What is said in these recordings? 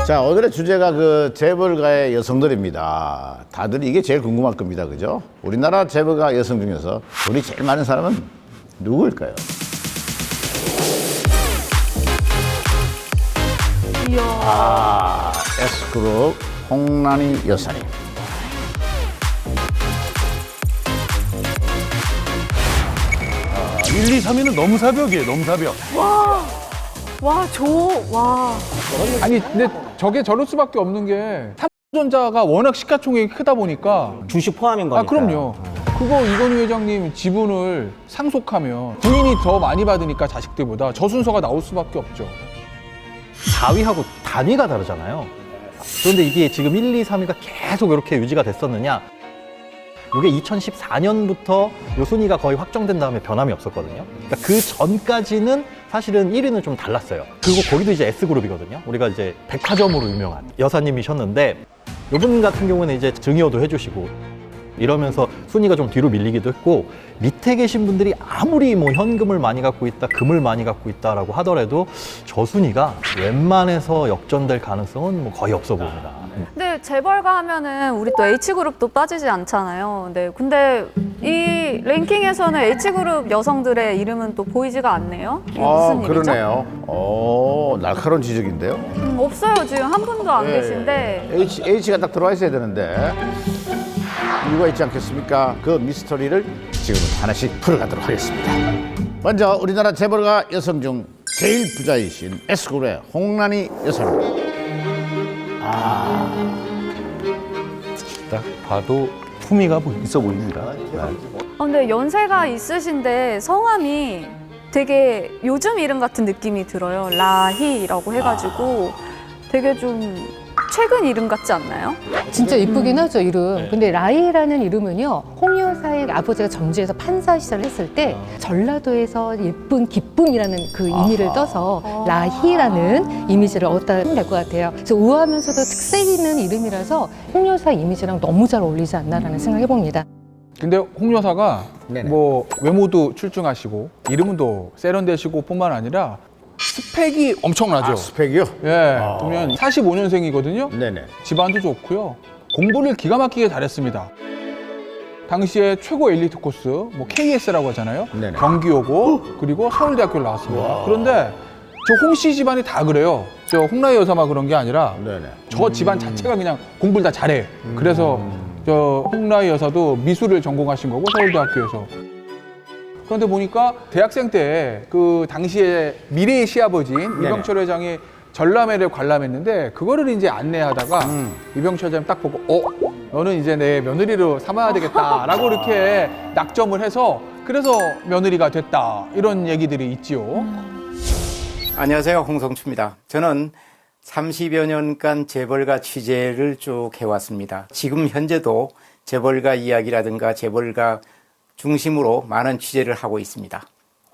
자, 오늘의 주제가 그 재벌가의 여성들입니다. 다들 이게 제일 궁금할 겁니다. 그죠? 우리나라 재벌가 여성 중에서 돈이 제일 많은 사람은 누구일까요? 이야. S그룹 홍란희 여사님. 1, 2, 3위는 넘사벽이에요, 넘사벽. 와, 와. 아니 근데 저게 저럴 수밖에 없는 게 삼성전자가 워낙 시가총액이 크다 보니까 주식 포함인 거니까. 아 그럼요. 그거 이건희 회장님 지분을 상속하면 부인이 더 많이 받으니까 자식들보다 저 순서가 나올 수밖에 없죠. 4위하고 단위가 다르잖아요. 그런데 이게 지금 1, 2, 3위가 계속 이렇게 유지가 됐었느냐? 이게 2014년부터 요 순위가 거의 확정된 다음에 변함이 없었거든요. 그러니까 그 전까지는 사실은 1위는 좀 달랐어요. 그리고 거기도 이제 S그룹이거든요. 우리가 이제 백화점으로 유명한 여사님이셨는데 이분 같은 경우는 이제 증여도 해주시고 이러면서 순위가 좀 뒤로 밀리기도 했고 밑에 계신 분들이 아무리 뭐 현금을 많이 갖고 있다, 금을 많이 갖고 있다라고 하더라도 저 순위가 웬만해서 역전될 가능성은 뭐 거의 없어 보입니다. 근데 재벌가 하면은 우리 또 H그룹도 빠지지 않잖아요. 네, 근데 이 랭킹에서는 H그룹 여성들의 이름은 또 보이지가 않네요. 이게 무슨 일이죠? 그러네요. 날카로운 지적인데요. 없어요. 지금 한 분도 안 네. 계신데. H가 딱 들어와 있어야 되는데 이유가 있지 않겠습니까? 그 미스터리를 지금 하나씩 풀어가도록 하겠습니다. 먼저 우리나라 재벌가 여성 중 제일 부자이신 S그룹의 홍란희 여사입니다. 딱 봐도 품위가 있어 보입니다. 근데 연세가 있으신데 성함이 되게 요즘 이름 같은 느낌이 들어요. 라희라고 해가지고 되게 좀 최근 이름 같지 않나요? 진짜 이쁘긴 하죠, 이름. 근데 라이라는 이름은요, 홍 여사의 아버지가 전주에서 판사 시절을 했을 때 전라도에서 예쁜 기쁨이라는 그 의미를 떠서 라희라는 이미지를 얻다 하면 될 것 같아요. 그래서 우아하면서도 특색 있는 이름이라서 홍 여사 이미지랑 너무 잘 어울리지 않나라는 생각을 해봅니다. 근데 홍 여사가 네네. 뭐 외모도 출중하시고 이름은 또 세련되시고 뿐만 아니라 스펙이 엄청나죠. 스펙이요? 예, 보면 45년생이거든요. 네네. 집안도 좋고요. 공부를 기가 막히게 잘했습니다. 당시에 최고 엘리트 코스, 뭐 KS라고 하잖아요. 네네. 경기여고 그리고 서울대학교를 나왔습니다. 그런데 저 홍 씨 집안이 다 그래요. 저 홍라희 여사만 그런 게 아니라 네네. 저 집안 자체가 그냥 공부를 다 잘해. 그래서 저 홍라희 여사도 미술을 전공하신 거고 서울대학교에서. 그런데 보니까 대학생 때 그 당시에 미래의 시아버지인 이병철 회장이 전람회를 관람했는데 그거를 이제 안내하다가 이병철 회장이 딱 보고 너는 이제 내 며느리로 삼아야 되겠다라고 이렇게 낙점을 해서 그래서 며느리가 됐다 이런 얘기들이 있지요. 안녕하세요. 홍성추입니다. 저는 30여 년간 재벌가 취재를 쭉 해왔습니다. 지금 현재도 재벌가 이야기라든가 재벌가 중심으로 많은 취재를 하고 있습니다.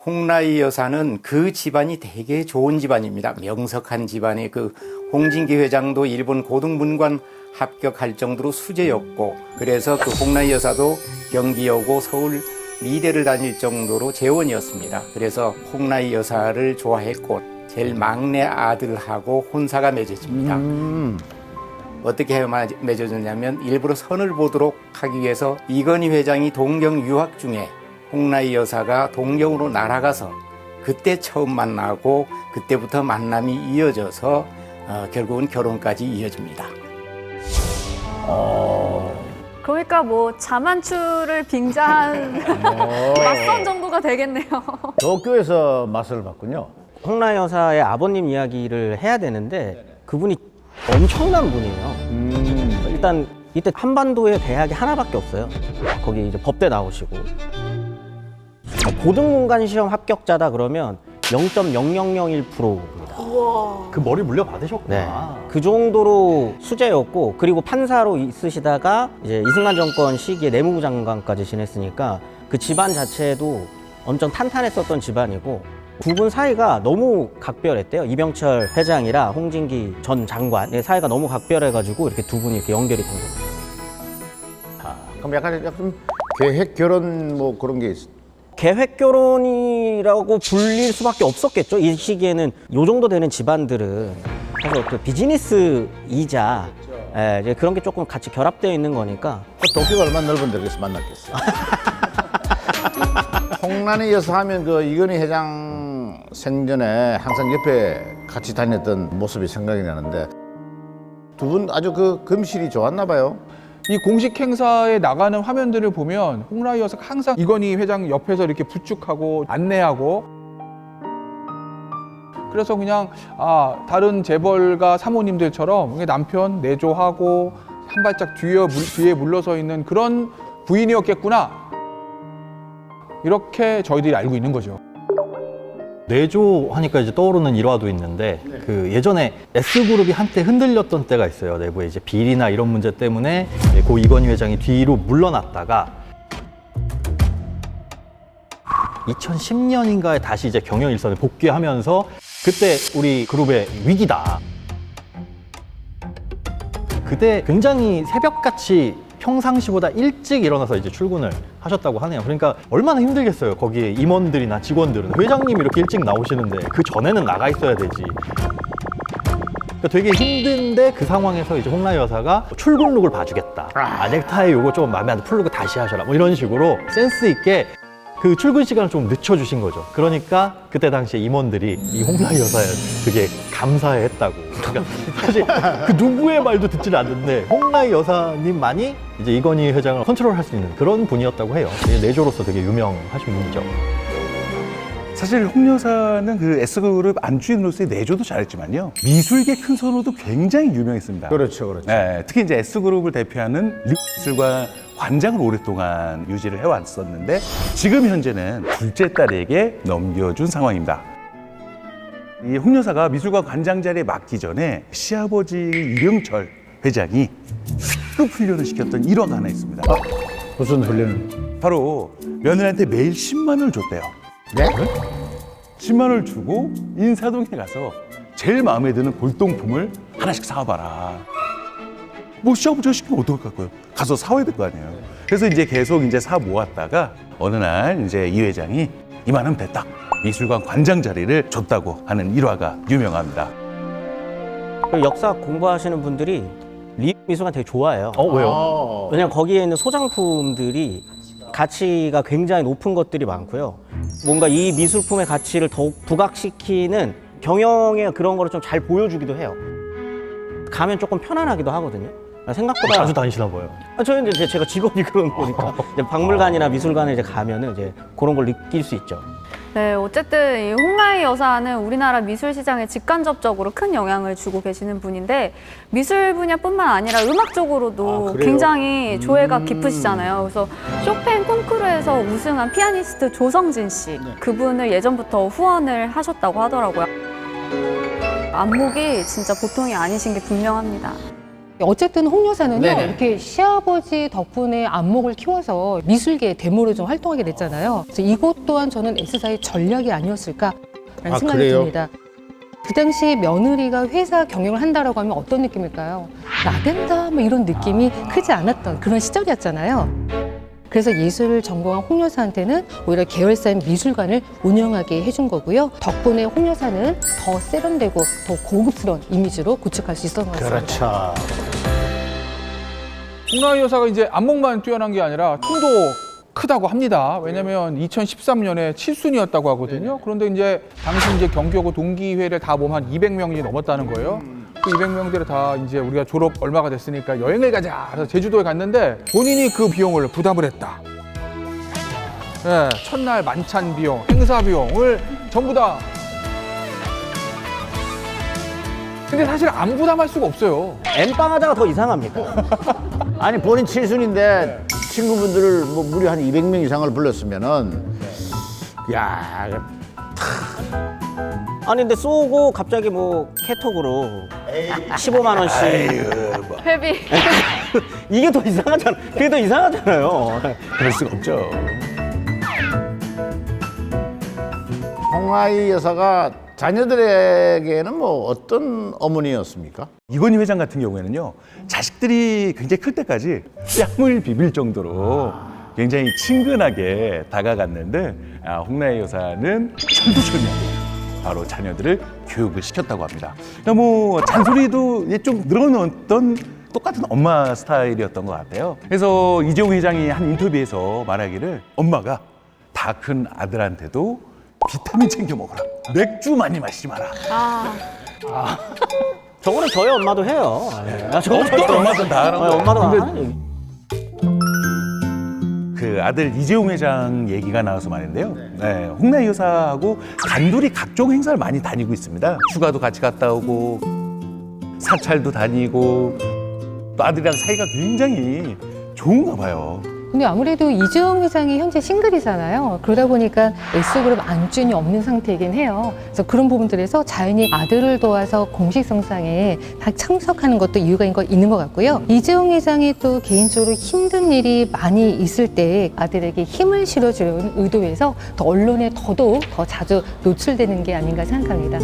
홍라희 여사는 그 집안이 되게 좋은 집안입니다. 명석한 집안에 그 홍진기 회장도 일본 고등문관 합격할 정도로 수재였고 그래서 그 홍라희 여사도 경기여고 서울 미대를 다닐 정도로 재원이었습니다. 그래서 홍라희 여사를 좋아했고 제일 막내 아들하고 혼사가 맺어집니다. 어떻게 맺어졌냐면 일부러 선을 보도록 하기 위해서 이건희 회장이 동경 유학 중에 홍라희 여사가 동경으로 날아가서 그때 처음 만나고 그때부터 만남이 이어져서 결국은 결혼까지 이어집니다. 그러니까 뭐 자만추를 빙자한 맞선 정도가 되겠네요. 저 학교에서 맛을 봤군요. 홍라희 여사의 아버님 이야기를 해야 되는데 그분이 엄청난 분이에요. 일단 이때 한반도에 대학이 하나밖에 없어요. 거기 이제 법대 나오시고 고등문관 시험 합격자다 그러면 0.0001%입니다. 그 머리 물려 받으셨구나. 네. 그 정도로 수재였고 그리고 판사로 있으시다가 이제 이승만 정권 시기에 내무부 장관까지 지냈으니까 그 집안 자체도 엄청 탄탄했었던 집안이고 두 분 사이가 너무 각별했대요. 이병철 회장이랑 홍진기 전 장관의 사이가 너무 각별해가지고 이렇게 두 분이 이렇게 연결이 된 겁니다. 그럼 약간 계획 결혼 뭐 그런 게 있어. 계획 결혼이라고 불릴 수밖에 없었겠죠. 이 시기에는 요 정도 되는 집안들은 사실 어떤 비즈니스이자 예, 이제 그런 게 조금 같이 결합되어 있는 거니까. 도쿄가 얼마나 넓은데 거기서 만났겠어. 홍란이 여사 하면 그 이건희 회장 생전에 항상 옆에 같이 다녔던 모습이 생각이 나는데 두 분 아주 그 금실이 좋았나 봐요. 이 공식 행사에 나가는 화면들을 보면 홍라이 여사가 항상 이건희 회장 옆에서 이렇게 부축하고 안내하고, 그래서 그냥 다른 재벌가 사모님들처럼 그냥 남편 내조하고 한 발짝 뒤에 물러서 있는 그런 부인이었겠구나, 이렇게 저희들이 알고 있는 거죠. 내조 하니까 이제 떠오르는 일화도 있는데 그 예전에 S그룹이 한때 흔들렸던 때가 있어요. 내부에 이제 비리나 이런 문제 때문에 고 이건희 회장이 뒤로 물러났다가 2010년인가에 다시 이제 경영 일선에 복귀하면서 그때 우리 그룹의 위기다. 그때 굉장히 새벽같이 평상시보다 일찍 일어나서 이제 출근을 하셨다고 하네요. 그러니까 얼마나 힘들겠어요. 거기에 임원들이나 직원들은. 회장님이 이렇게 일찍 나오시는데 그 전에는 나가 있어야 되지. 그러니까 되게 힘든데 그 상황에서 이제 홍라이 여사가 출근룩을 봐주겠다. 넥타이 요거 좀 마음에 안 들어 풀고 다시 하셔라. 뭐 이런 식으로 센스 있게 그 출근 시간을 좀 늦춰주신 거죠. 그러니까 그때 당시에 임원들이 이 홍라이 여사에 되게 감사해했다고. 그러니까 사실 그 누구의 말도 듣지는 않는데 홍라이 여사님만이 이제 이건희 회장을 컨트롤할 수 있는 그런 분이었다고 해요. 되게 내조로서 되게 유명하신 분이죠. 사실 홍 여사는 그 S그룹 안주인으로서의 내조도 잘했지만요. 미술계 큰 선호도 굉장히 유명했습니다. 그렇죠, 그렇죠. 네, 특히 이제 S그룹을 대표하는 미술관 관장을 오랫동안 유지를 해왔었는데 지금 현재는 둘째 딸에게 넘겨준 상황입니다. 이 홍 여사가 미술관 관장 자리에 맡기 전에 시아버지 이병철 회장이 특급 훈련을 시켰던 일화가 하나 있습니다. 무슨 훈련을? 바로 며느리한테 매일 10만 원을 줬대요. 네? 10만 원을 주고 인사동에 가서 제일 마음에 드는 골동품을 하나씩 사와봐라. 뭐 시아버지가 시키면 어떡할 거예요? 가서 사와야 될 거 아니에요. 그래서 이제 계속 이제 사 모았다가 어느 날 이제 이 회장이 이만하면 됐다. 미술관 관장 자리를 줬다고 하는 일화가 유명합니다. 역사 공부하시는 분들이 미술관 되게 좋아해요. 왜요? 왜냐면 거기에 있는 소장품들이 가치가 굉장히 높은 것들이 많고요. 뭔가 이 미술품의 가치를 더욱 부각시키는 경영의 그런 거를 좀 잘 보여주기도 해요. 가면 조금 편안하기도 하거든요. 생각보다 자주 다니시나 봐요. 저희는 이제 제가 직업이 그런 거니까 이제 박물관이나 미술관에 이제 가면은 이제 그런 걸 느낄 수 있죠. 네, 어쨌든 이 홍라이 여사는 우리나라 미술 시장에 직간접적으로 큰 영향을 주고 계시는 분인데 미술 분야뿐만 아니라 음악 쪽으로도 굉장히 조예가 깊으시잖아요. 그래서 쇼팽 콩쿠르에서 우승한 피아니스트 조성진 씨, 그분을 예전부터 후원을 하셨다고 하더라고요. 안목이 진짜 보통이 아니신 게 분명합니다. 어쨌든 홍 여사는요, 네네. 이렇게 시아버지 덕분에 안목을 키워서 미술계 대모로 좀 활동하게 됐잖아요. 그래서 이것 또한 저는 S사의 전략이 아니었을까라는 생각이 그래요? 듭니다. 그 당시 며느리가 회사 경영을 한다라고 하면 어떤 느낌일까요? 나댄다 뭐 이런 느낌이 크지 않았던 그런 시절이었잖아요. 그래서 예술을 전공한 홍 여사한테는 오히려 계열사인 미술관을 운영하게 해준 거고요. 덕분에 홍 여사는 더 세련되고 더 고급스러운 이미지로 구축할 수 있었던 것 같습니다. 그렇죠. 홍라이 여사가 이제 안목만 뛰어난 게 아니라 춤도 크다고 합니다. 왜냐면 2013년에 7순위였다고 하거든요. 그런데 이제 당시 이제 경기하고 동기회를 다 보면 한 200명이 넘었다는 거예요. 그 200명들을 다 이제 우리가 졸업 얼마가 됐으니까 여행을 가자. 그래서 제주도에 갔는데 본인이 그 비용을 부담을 했다. 네, 첫날 만찬 비용, 행사 비용을 전부 다. 근데 사실 안 부담할 수가 없어요. 엠빵 하자가 더 이상합니까? 아니 본인 7순인데 친구분들을 뭐 무려 한 200명 이상을 불렀으면은 야 아니 근데 쏘고 갑자기 뭐 캐톡으로 15만 원씩 회비. 이게 더 이상하잖아. 그게 더 이상하잖아요. 그럴 수가 없죠. 홍라이 여사가 자녀들에게는 뭐 어떤 어머니였습니까? 이건희 회장 같은 경우에는요, 자식들이 굉장히 클 때까지 뺨을 비빌 정도로 굉장히 친근하게 다가갔는데 홍라이 여사는 철두철미하게 바로 자녀들을 교육을 시켰다고 합니다. 그러니까 뭐 잔소리도 이제 좀 늘어놓던 똑같은 엄마 스타일이었던 것 같아요. 그래서 이재용 회장이 한 인터뷰에서 말하기를 엄마가 다 큰 아들한테도 비타민 챙겨 먹어라. 맥주 많이 마시지 마라. 저거는 저희 엄마도 해요. 어떤 엄마든 다 하는 거예요. 엄마도 다 근데 하는 그 아들 이재용 회장 얘기가 나와서 말인데요. 네, 홍나희 여사하고 단둘이 각종 행사를 많이 다니고 있습니다. 휴가도 같이 갔다 오고 사찰도 다니고 또 아들이랑 사이가 굉장히 좋은가 봐요. 근데 아무래도 이재용 회장이 현재 싱글이잖아요. 그러다 보니까 S그룹 안준이 없는 상태이긴 해요. 그래서 그런 부분들에서 자연히 아들을 도와서 공식 성상에 다 참석하는 것도 이유가 있는 것 같고요. 이재용 회장이 또 개인적으로 힘든 일이 많이 있을 때 아들에게 힘을 실어주려는 의도에서 더 언론에 더더욱 더 자주 노출되는 게 아닌가 생각합니다.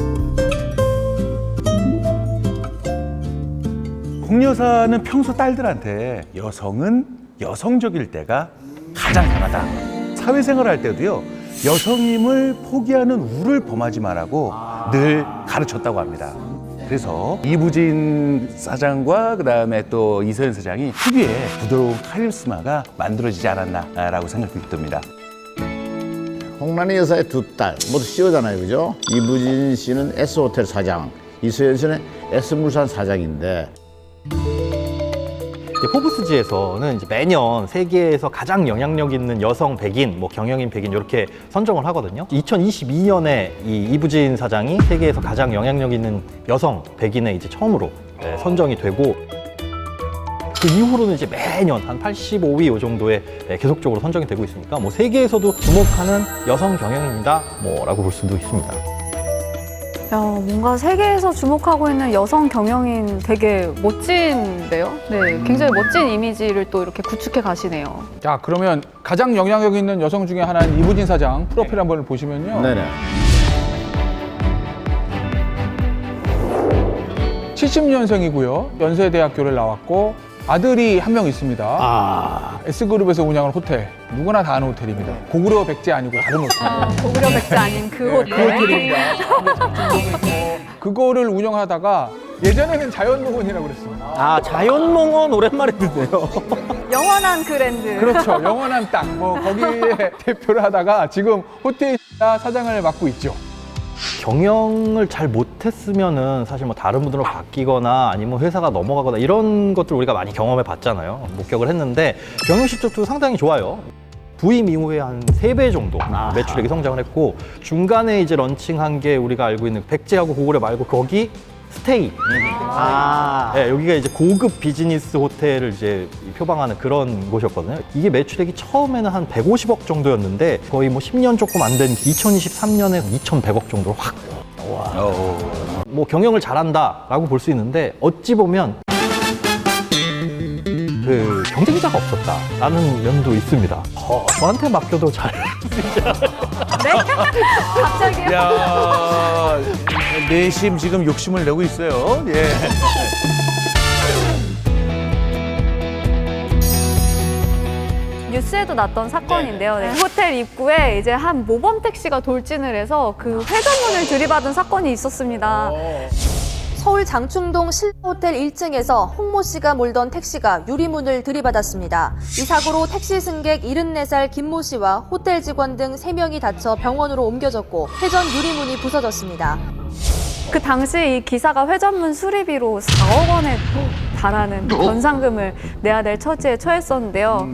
홍 여사는 평소 딸들한테 여성은 여성적일 때가 가장 강하다. 사회생활 할 때도요, 여성임을 포기하는 우를 범하지 말라고 늘 가르쳤다고 합니다. 그래서 이부진 사장과 그다음에 또 이서연 사장이 특유의 부드러운 카리스마가 만들어지지 않았나라고 생각이 듭니다. 홍란희 여사의 두 딸 모두 CEO잖아요, 그죠? 이부진 씨는 S호텔 사장, 이서연 씨는 S물산 사장인데 포브스지에서는 이제 매년 세계에서 가장 영향력 있는 여성 100인, 뭐 경영인 100인 이렇게 선정을 하거든요. 2022년에 이 이부진 사장이 세계에서 가장 영향력 있는 여성 100인에 이제 처음으로 선정이 되고 그 이후로는 이제 매년 한 85위 이 정도에 계속적으로 선정이 되고 있으니까 뭐 세계에서도 주목하는 여성 경영인이다 뭐라고 볼 수도 있습니다. 야, 뭔가 세계에서 주목하고 있는 여성 경영인 되게 멋진데요? 네, 굉장히 멋진 이미지를 또 이렇게 구축해 가시네요. 자, 그러면 가장 영향력 있는 여성 중에 하나인 이부진 사장 프로필 한번 보시면요. 네네. 70년생이고요. 연세대학교를 나왔고 아들이 한 명 있습니다. S그룹에서 운영하는 호텔. 누구나 다 아는 호텔입니다. 고구려 백제 아니고 다른 호텔. 고구려 백제 아닌 그 호텔. 그 호텔입니다. 그거를 운영하다가 예전에는 자연농원이라고 그랬습니다. 자연농원 오랜만에 듣네요. 영원한 그랜드. 그렇죠. 영원한 땅. 뭐 거기에 대표를 하다가 지금 호텔 사장을 맡고 있죠. 경영을 잘 못했으면은 사실 뭐 다른 분들로 바뀌거나 아니면 회사가 넘어가거나 이런 것들 우리가 많이 경험해 봤잖아요. 목격을 했는데 경영 실적도 상당히 좋아요. 부임 이후에 한 3배 정도 매출액이 성장을 했고 중간에 이제 런칭한 게 우리가 알고 있는 백제하고 고구려 말고 거기 스테이. 네, 여기가 이제 고급 비즈니스 호텔을 이제 표방하는 그런 곳이었거든요. 이게 매출액이 처음에는 한 150억 정도였는데 거의 뭐 10년 조금 안 된 2023년에 2,100억 정도로 확. 뭐 경영을 잘한다라고 볼 수 있는데 어찌 보면 그 경쟁자가 없었다라는 면도 있습니다. 저한테 맡겨도 잘. 네? 갑자기요? 야, 내심 지금 욕심을 내고 있어요. 예. 뉴스에도 났던 사건인데요. 네. 호텔 입구에 이제 한 모범 택시가 돌진을 해서 그 회전문을 들이받은 사건이 있었습니다. 서울 장충동 신라호텔 1층에서 홍모 씨가 몰던 택시가 유리문을 들이받았습니다. 이 사고로 택시 승객 74살 김모 씨와 호텔 직원 등 3명이 다쳐 병원으로 옮겨졌고 회전 유리문이 부서졌습니다. 그 당시 이 기사가 회전문 수리비로 4억 원에 달하는 변상금을 내야 될 처지에 처했었는데요.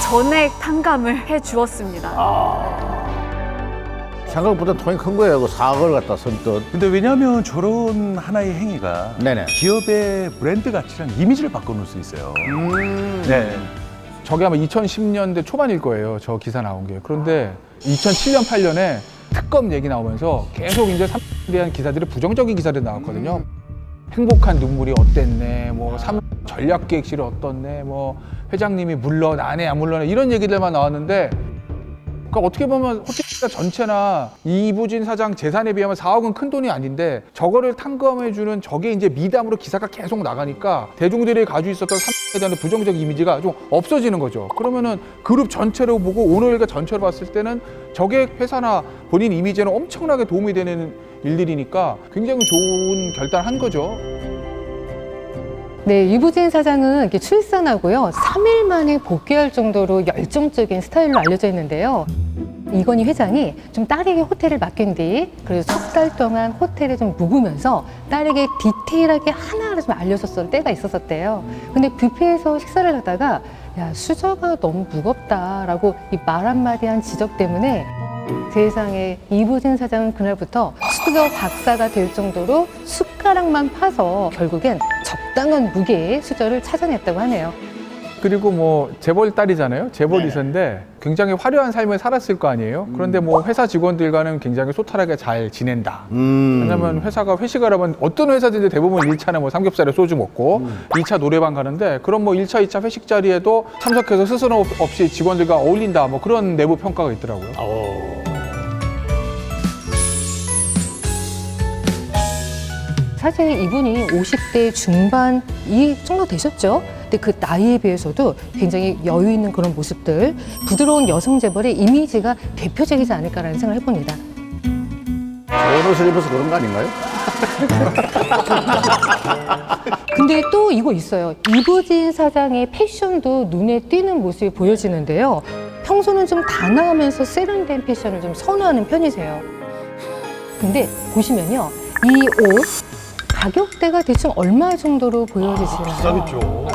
전액 탕감을 해주었습니다. 생각보다 돈이 큰 거예요. 그 4억을 갖다 선뜻. 근데 왜냐하면 저런 하나의 행위가 네네. 기업의 브랜드 가치랑 이미지를 바꿔놓을 수 있어요. 네. 저게 아마 2010년대 초반일 거예요. 저 기사 나온 게. 그런데 2007년, 8년에 특검 얘기 나오면서 계속 이제 삼성에 대한 기사들이 부정적인 기사들이 나왔거든요. 행복한 눈물이 어땠네, 뭐 전략기획실이 어떻네, 뭐 회장님이 물러나네 안 물러나 이런 얘기들만 나왔는데 그러니까 어떻게 보면 호텔 전체나 이부진 사장 재산에 비하면 4억은 큰 돈이 아닌데 저거를 탕감해주는 저게 이제 미담으로 기사가 계속 나가니까 대중들이 가지고 있었던 삼성에 대한 부정적 이미지가 좀 없어지는 거죠. 그러면은 그룹 전체로 보고 오너일가 전체로 봤을 때는 저게 회사나 본인 이미지에는 엄청나게 도움이 되는 일들이니까 굉장히 좋은 결단한 거죠. 네, 이부진 사장은 이렇게 출산하고요. 3일 만에 복귀할 정도로 열정적인 스타일로 알려져 있는데요. 이건희 회장이 좀 딸에게 호텔을 맡긴 뒤 그래서 석 달 동안 호텔에 좀 묵으면서 딸에게 디테일하게 하나하나 좀 알려줬던 때가 있었대요. 근데 뷔페에서 식사를 하다가 야, 수저가 너무 무겁다라고 이 말 한마디 한 지적 때문에 세상에 이부진 사장은 그날부터 수저 박사가 될 정도로 숟가락만 파서 결국엔 적당한 무게의 수저를 찾아냈다고 하네요. 그리고 뭐 재벌 딸이잖아요. 재벌 이세인데 굉장히 화려한 삶을 살았을 거 아니에요. 그런데 뭐 회사 직원들과는 굉장히 소탈하게 잘 지낸다. 왜냐면 회사가 회식을 하면 어떤 회사든지 대부분 1차는 뭐 삼겹살에 소주 먹고 2차 노래방 가는데 그런 뭐 1차, 2차 회식 자리에도 참석해서 스스럼 없이 직원들과 어울린다. 뭐 그런 내부 평가가 있더라고요. 사실 이분이 50대 중반이 정도 되셨죠? 근데 그 나이에 비해서도 굉장히 여유 있는 그런 모습들, 부드러운 여성 재벌의 이미지가 대표적이지 않을까라는 생각을 해봅니다. 좋은 옷을 입어서 그런 거 아닌가요? 근데 또 이거 있어요. 이부진 사장의 패션도 눈에 띄는 모습이 보여지는데요. 평소는 좀 단아하면서 세련된 패션을 좀 선호하는 편이세요. 근데 보시면요. 이 옷 가격대가 대충 얼마 정도로 보여지시나요? 비싸겠죠.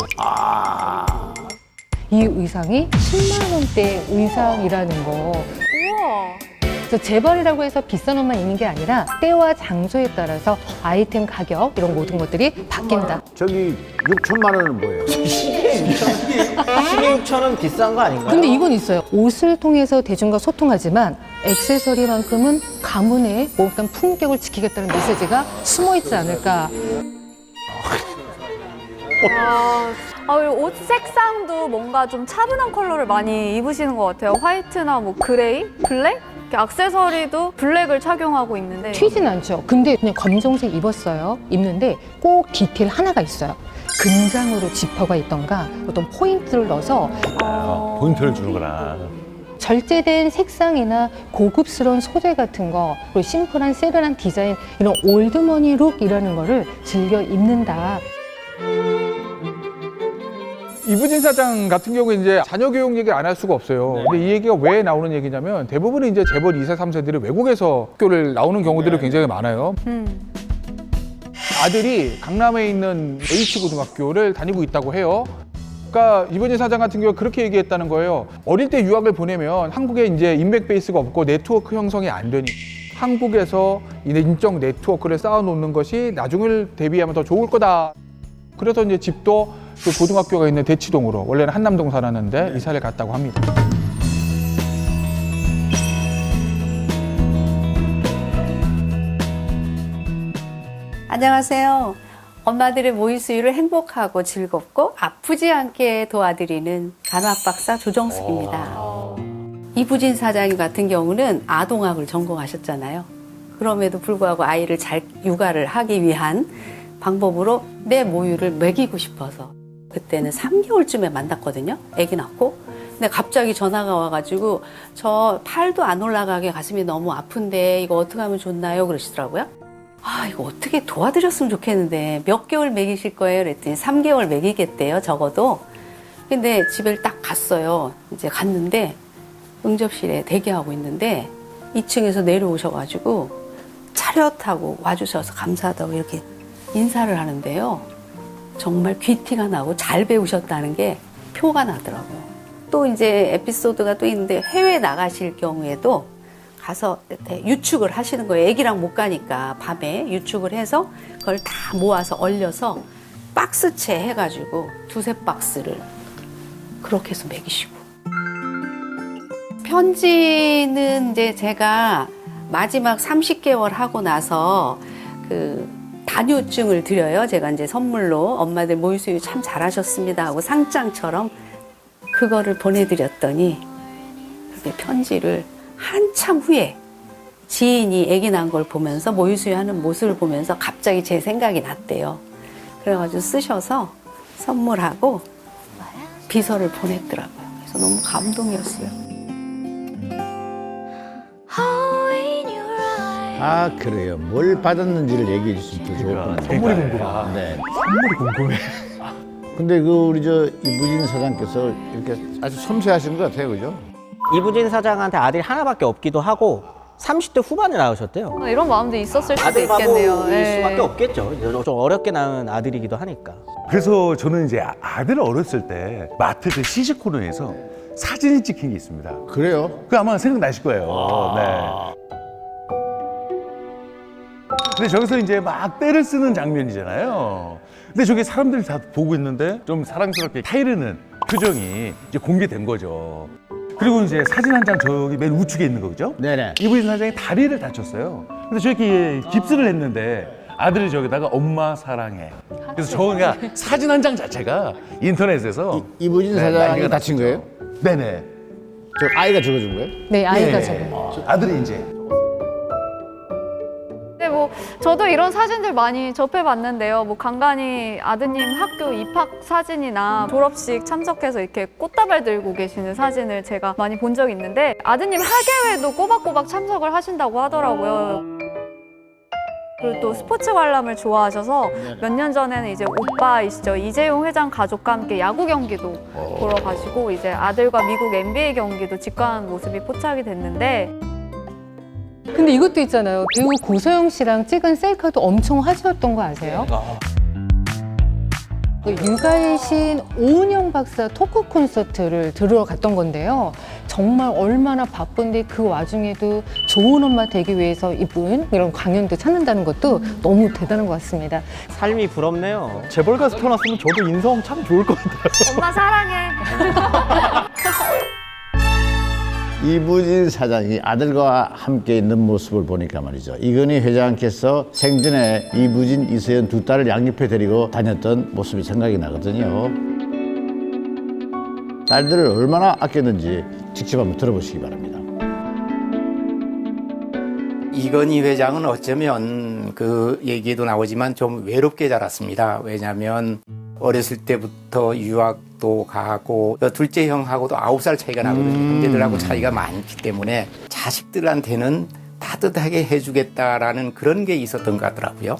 이 의상이 10만 원대 의상이라는 거. 우와. 그래서 재벌이라고 해서 비싼 옷만 있는 게 아니라 때와 장소에 따라서 아이템 가격 이런 모든 것들이 바뀐다. 저기 6천만 원은 뭐예요? 12,6천원 비싼 거 아닌가요? 근데 이건 있어요. 옷을 통해서 대중과 소통하지만 액세서리만큼은 가문의 어떤 품격을 지키겠다는 메시지가 숨어 있지 않을까. 옷 색상도 뭔가 좀 차분한 컬러를 많이 입으시는 것 같아요. 화이트나 뭐 그레이, 블랙? 이렇게 액세서리도 블랙을 착용하고 있는데 튀진 않죠. 근데 그냥 검정색 입었어요. 입는데 꼭 디테일 하나가 있어요. 근장으로 지퍼가 있던가 어떤 포인트를 넣어서 포인트를 주는구나. 절제된 색상이나 고급스러운 소재 같은 거 그리고 심플한 세련한 디자인 이런 올드머니 룩이라는 거를 즐겨 입는다. 이부진 사장 같은 경우에 이제 자녀 교육 얘기 안 할 수가 없어요. 근데 이 얘기가 왜 나오는 얘기냐면 대부분 이제 재벌 2세, 3세들이 외국에서 학교를 나오는 경우들이 굉장히 많아요. 아들이 강남에 있는 H고등학교를 다니고 있다고 해요. 그러니까 이부진 사장 같은 경우에 그렇게 얘기했다는 거예요. 어릴 때 유학을 보내면 한국에 이제 인맥 베이스가 없고 네트워크 형성이 안 되니 한국에서 이 인적 네트워크를 쌓아놓는 것이 나중을 대비하면 더 좋을 거다. 그래서 이제 집도 그 고등학교가 있는 대치동으로 원래는 한남동 살았는데 이사를 갔다고 합니다. 안녕하세요. 엄마들의 모유 수유를 행복하고 즐겁고 아프지 않게 도와드리는 간호학박사 조정숙입니다. 이부진 사장님 같은 경우는 아동학을 전공하셨잖아요. 그럼에도 불구하고 아이를 잘 육아를 하기 위한 방법으로 내 모유를 먹이고 싶어서 그때는 3개월쯤에 만났거든요. 아기 낳고. 근데 갑자기 전화가 와가지고 저 팔도 안 올라가게 가슴이 너무 아픈데 이거 어떻게 하면 좋나요? 그러시더라고요. 아, 이거 어떻게 도와드렸으면 좋겠는데 몇 개월 먹이실 거예요? 그랬더니 3개월 먹이겠대요, 적어도. 근데 집에 딱 갔어요. 이제 갔는데 응접실에 대기하고 있는데 2층에서 내려오셔가지고 차렷하고 와주셔서 감사하다고 이렇게 인사를 하는데요. 정말 귀티가 나고 잘 배우셨다는 게 표가 나더라고요. 또 이제 에피소드가 또 있는데 해외 나가실 경우에도 가서 유축을 하시는 거예요. 애기랑 못 가니까 밤에 유축을 해서 그걸 다 모아서 얼려서 박스채 해가지고 2-3박스를 그렇게 해서 먹이시고. 편지는 이제 제가 마지막 30개월 하고 나서 그 단유증을 드려요. 제가 이제 선물로 엄마들 모유 수유 참 잘하셨습니다 하고 상장처럼 그거를 보내드렸더니 편지를 한참 후에 지인이 아기 낳은 걸 보면서 모유수유하는 모습을 보면서 갑자기 제 생각이 났대요. 그래가지고 쓰셔서 선물하고 비서를 보냈더라고요. 그래서 너무 감동이었어요. 아 그래요. 뭘 받았는지를 얘기해 주시면 더 좋을 것 같아요. 선물이 궁금하다. 네. 선물이 궁금해. 근데 그 우리 저 이부진 사장께서 이렇게 아주 섬세하신 것 같아요, 그죠? 이부진 사장한테 아들이 하나밖에 없기도 하고 30대 후반에 낳으셨대요. 이런 마음도 있었을 수도 아들 있겠네요. 바보일 예. 수밖에 없겠죠. 좀 어렵게 낳은 아들이기도 하니까. 그래서 저는 이제 아들 어렸을 때 마트 그 시식 코너에서 사진이 찍힌 게 있습니다. 그래요? 그 아마 생각나실 거예요. 네. 근데 저기서 이제 막 때를 쓰는 장면이잖아요. 근데 저기 사람들이 다 보고 있는데 좀 사랑스럽게 타이르는 표정이 이제 공개된 거죠. 그리고 이제 사진 한 장 저기 맨 우측에 있는 거죠? 네네. 이부진 사장이 다리를 다쳤어요. 근데 저렇게 깁스를 했는데 아들이 저기다가 엄마 사랑해. 그래서 저가 사진 한 장 자체가 인터넷에서 이부진 네, 사장이 난리가 다친 났죠. 거예요? 네네. 저 아이가 적어준 거예요? 네, 아이가 네. 저거. 아들이 이제 근데 뭐 저도 이런 사진들 많이 접해봤는데요. 뭐 간간히 아드님 학교 입학 사진이나 졸업식 참석해서 이렇게 꽃다발 들고 계시는 사진을 제가 많이 본 적이 있는데 아드님 하계회도 꼬박꼬박 참석을 하신다고 하더라고요. 그리고 또 스포츠 관람을 좋아하셔서 몇 년 전에는 이제 오빠이시죠. 이재용 회장 가족과 함께 야구 경기도 보러 가시고 이제 아들과 미국 NBA 경기도 직관한 모습이 포착이 됐는데 근데 이것도 있잖아요. 배우 고소영 씨랑 찍은 셀카도 엄청 화제였던 거 아세요? 육아의 신 오은영 박사 토크 콘서트를 들으러 갔던 건데요. 정말 얼마나 바쁜데 그 와중에도 좋은 엄마 되기 위해서 이분 이런 강연도 찾는다는 것도 너무 대단한 것 같습니다. 삶이 부럽네요. 재벌가서 태어났으면 저도 인성 참 좋을 것 같아요. 엄마 사랑해. 이부진 사장이 아들과 함께 있는 모습을 보니까 말이죠. 이건희 회장께서 생전에 이부진, 이서연 두 딸을 양육해 데리고 다녔던 모습이 생각이 나거든요. 딸들을 얼마나 아꼈는지 직접 한번 들어보시기 바랍니다. 이건희 회장은 어쩌면 그 얘기에도 나오지만 좀 외롭게 자랐습니다. 왜냐하면 어렸을 때부터 유학도 가고 둘째 형하고도 9살 차이가 나거든요. 형제들하고 차이가 많기 때문에 자식들한테는 따뜻하게 해주겠다라는 그런 게 있었던 것 같더라고요.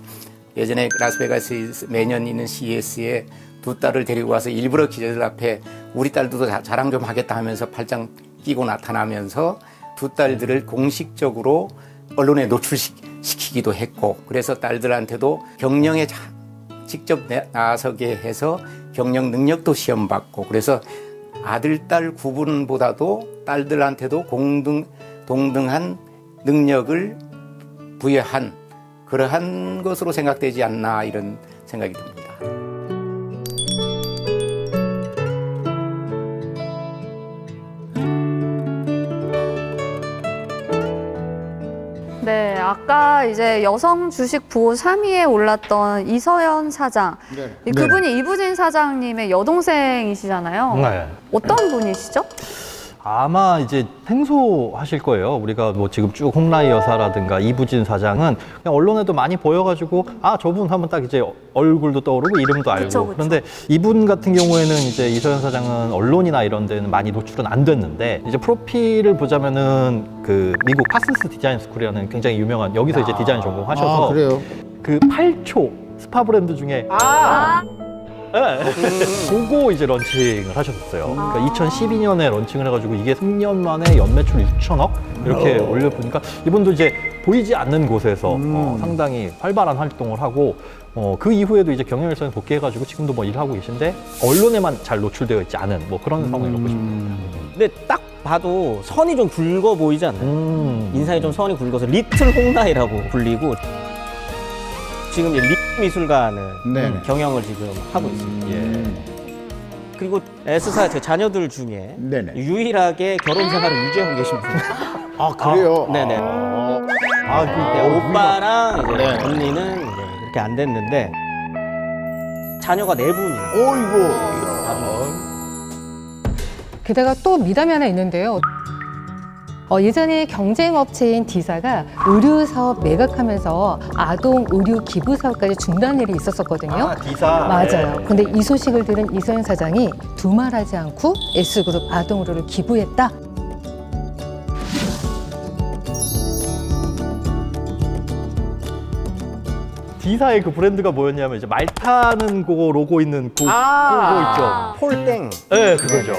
예전에 라스베가스에 매년 있는 CES에 두 딸을 데리고 와서 일부러 기자들 앞에 우리 딸도 자랑 좀 하겠다 하면서 팔짱 끼고 나타나면서 두 딸들을 공식적으로 언론에 노출시키기도 했고 그래서 딸들한테도 경영에 직접 나서게 해서 경영 능력도 시험받고 그래서 아들, 딸 구분보다도 딸들한테도 동등한 능력을 부여한 그러한 것으로 생각되지 않나 이런 생각이 듭니다. 네, 아까 이제 여성 주식 부호 3위에 올랐던 이서연 사장. 그분이 이부진 사장님의 여동생이시잖아요. 네. 어떤 분이시죠? 아마 이제 생소하실 거예요. 우리가 뭐 지금 쭉 홍라이 여사라든가 이부진 사장은 그냥 언론에도 많이 보여가지고 아 저분 하면 딱 이제 얼굴도 떠오르고 이름도 알고. 그쵸. 그런데 이분 같은 경우에는 이제 이서연 사장은 언론이나 이런 데는 많이 노출은 안 됐는데 이제 프로필을 보자면은 그 미국 파슨스 디자인 스쿨이라는 굉장히 유명한 여기서 이제 디자인 전공하셔서 그래요? 그 8초 스파 브랜드 중에 그거 이제 런칭을 하셨어요. 그러니까 2012년에 런칭을 해가지고 이게 3년 만에 연매출 6천억 이렇게 올려보니까 이분도 이제 보이지 않는 곳에서 상당히 활발한 활동을 하고 그 이후에도 이제 경영일선에 복귀해가지고 지금도 뭐 일하고 계신데 언론에만 잘 노출되어 있지 않은 뭐 그런 상황이라고 보시면 돼요. 근데 딱 봐도 선이 좀 굵어 보이지 않나요? 인상이 좀 선이 굵어서 리틀 홍라이라고 불리고 지금 이제 미술관을 네네. 경영을 지금 하고 있습니다. 그리고 S사 제 자녀들 중에 네네. 유일하게 결혼 생활을 유지하고 계신 분입니다. 아, 그래요? 네네. 그 오빠랑 이제 네. 언니는 이제 그렇게 안 됐는데 자녀가 4분이에요. 어이구. 게다가 또 미담이 하나 있는데요. 예전에 경쟁업체인 D사가 의류 사업 매각하면서 아동 의류 기부 사업까지 중단 일이 있었었거든요. D사. 맞아요. 근데 이 소식을 들은 이서영 사장이 두말하지 않고 S그룹 아동 의류를 기부했다. D사의 그 브랜드가 뭐였냐면 이제 말 타는 거 로고 있는 그거 있죠. 폴땡. 네, 그거죠.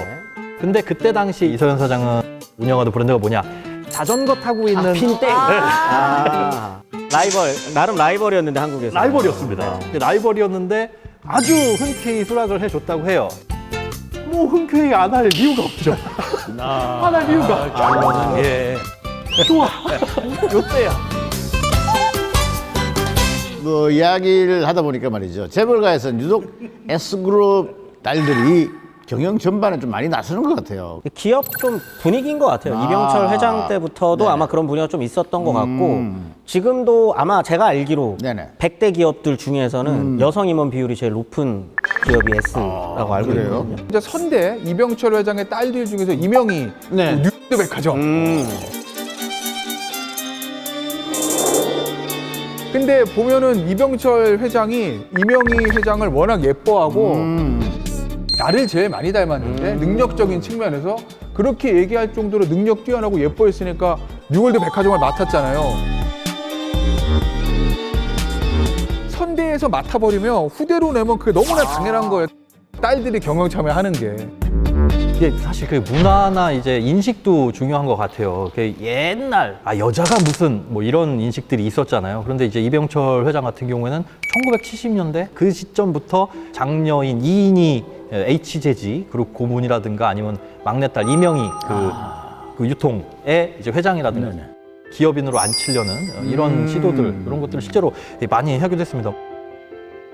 근데 그때 당시 이서영 사장은 운영하던 브랜드가 뭐냐? 자전거 타고 있는 핀땡. 라이벌, 나름 라이벌이었는데 한국에서. 라이벌이었습니다. 라이벌이었는데 아주 흔쾌히 수락을 해줬다고 해요. 뭐 흔쾌히 안 할 이유가 없죠. 안 할 이유가. 예. 좋아. 요때야. 뭐 이야기를 하다 보니까 말이죠. 재벌가에서 유독 S그룹 딸들이 경영 전반에 좀 많이 나서는 것 같아요. 기업 좀 분위기인 것 같아요. 이병철 회장 때부터도 아마 그런 분위기가 좀 있었던 것 같고 지금도 아마 제가 알기로 네네. 100대 기업들 중에서는 여성 임원 비율이 제일 높은 기업이 S라고 알고 그래요? 있거든요. 이제 선대 이병철 회장의 딸들 중에서 이명희 네. 뉴스 백화점. 근데 보면은 이병철 회장이 이명희 회장을 워낙 예뻐하고 나를 제일 많이 닮았는데 능력적인 측면에서 그렇게 얘기할 정도로 능력 뛰어나고 예뻐했으니까 뉴월드 백화점을 맡았잖아요. 선대에서 맡아버리면 후대로 내면 그게 너무나 당연한 거예요. 딸들이 경영 참여하는 게. 이게 사실 그 문화나 이제 인식도 중요한 것 같아요. 그 옛날 여자가 무슨 뭐 이런 인식들이 있었잖아요. 그런데 이제 이병철 회장 같은 경우에는 1970년대 그 시점부터 장녀인 이인희 H재지 그룹 고문이라든가 아니면 막내딸 이명희 그 유통의 이제 회장이라든가 기업인으로 앉히려는 이런 시도들 이런 것들을 실제로 많이 하게 됐습니다.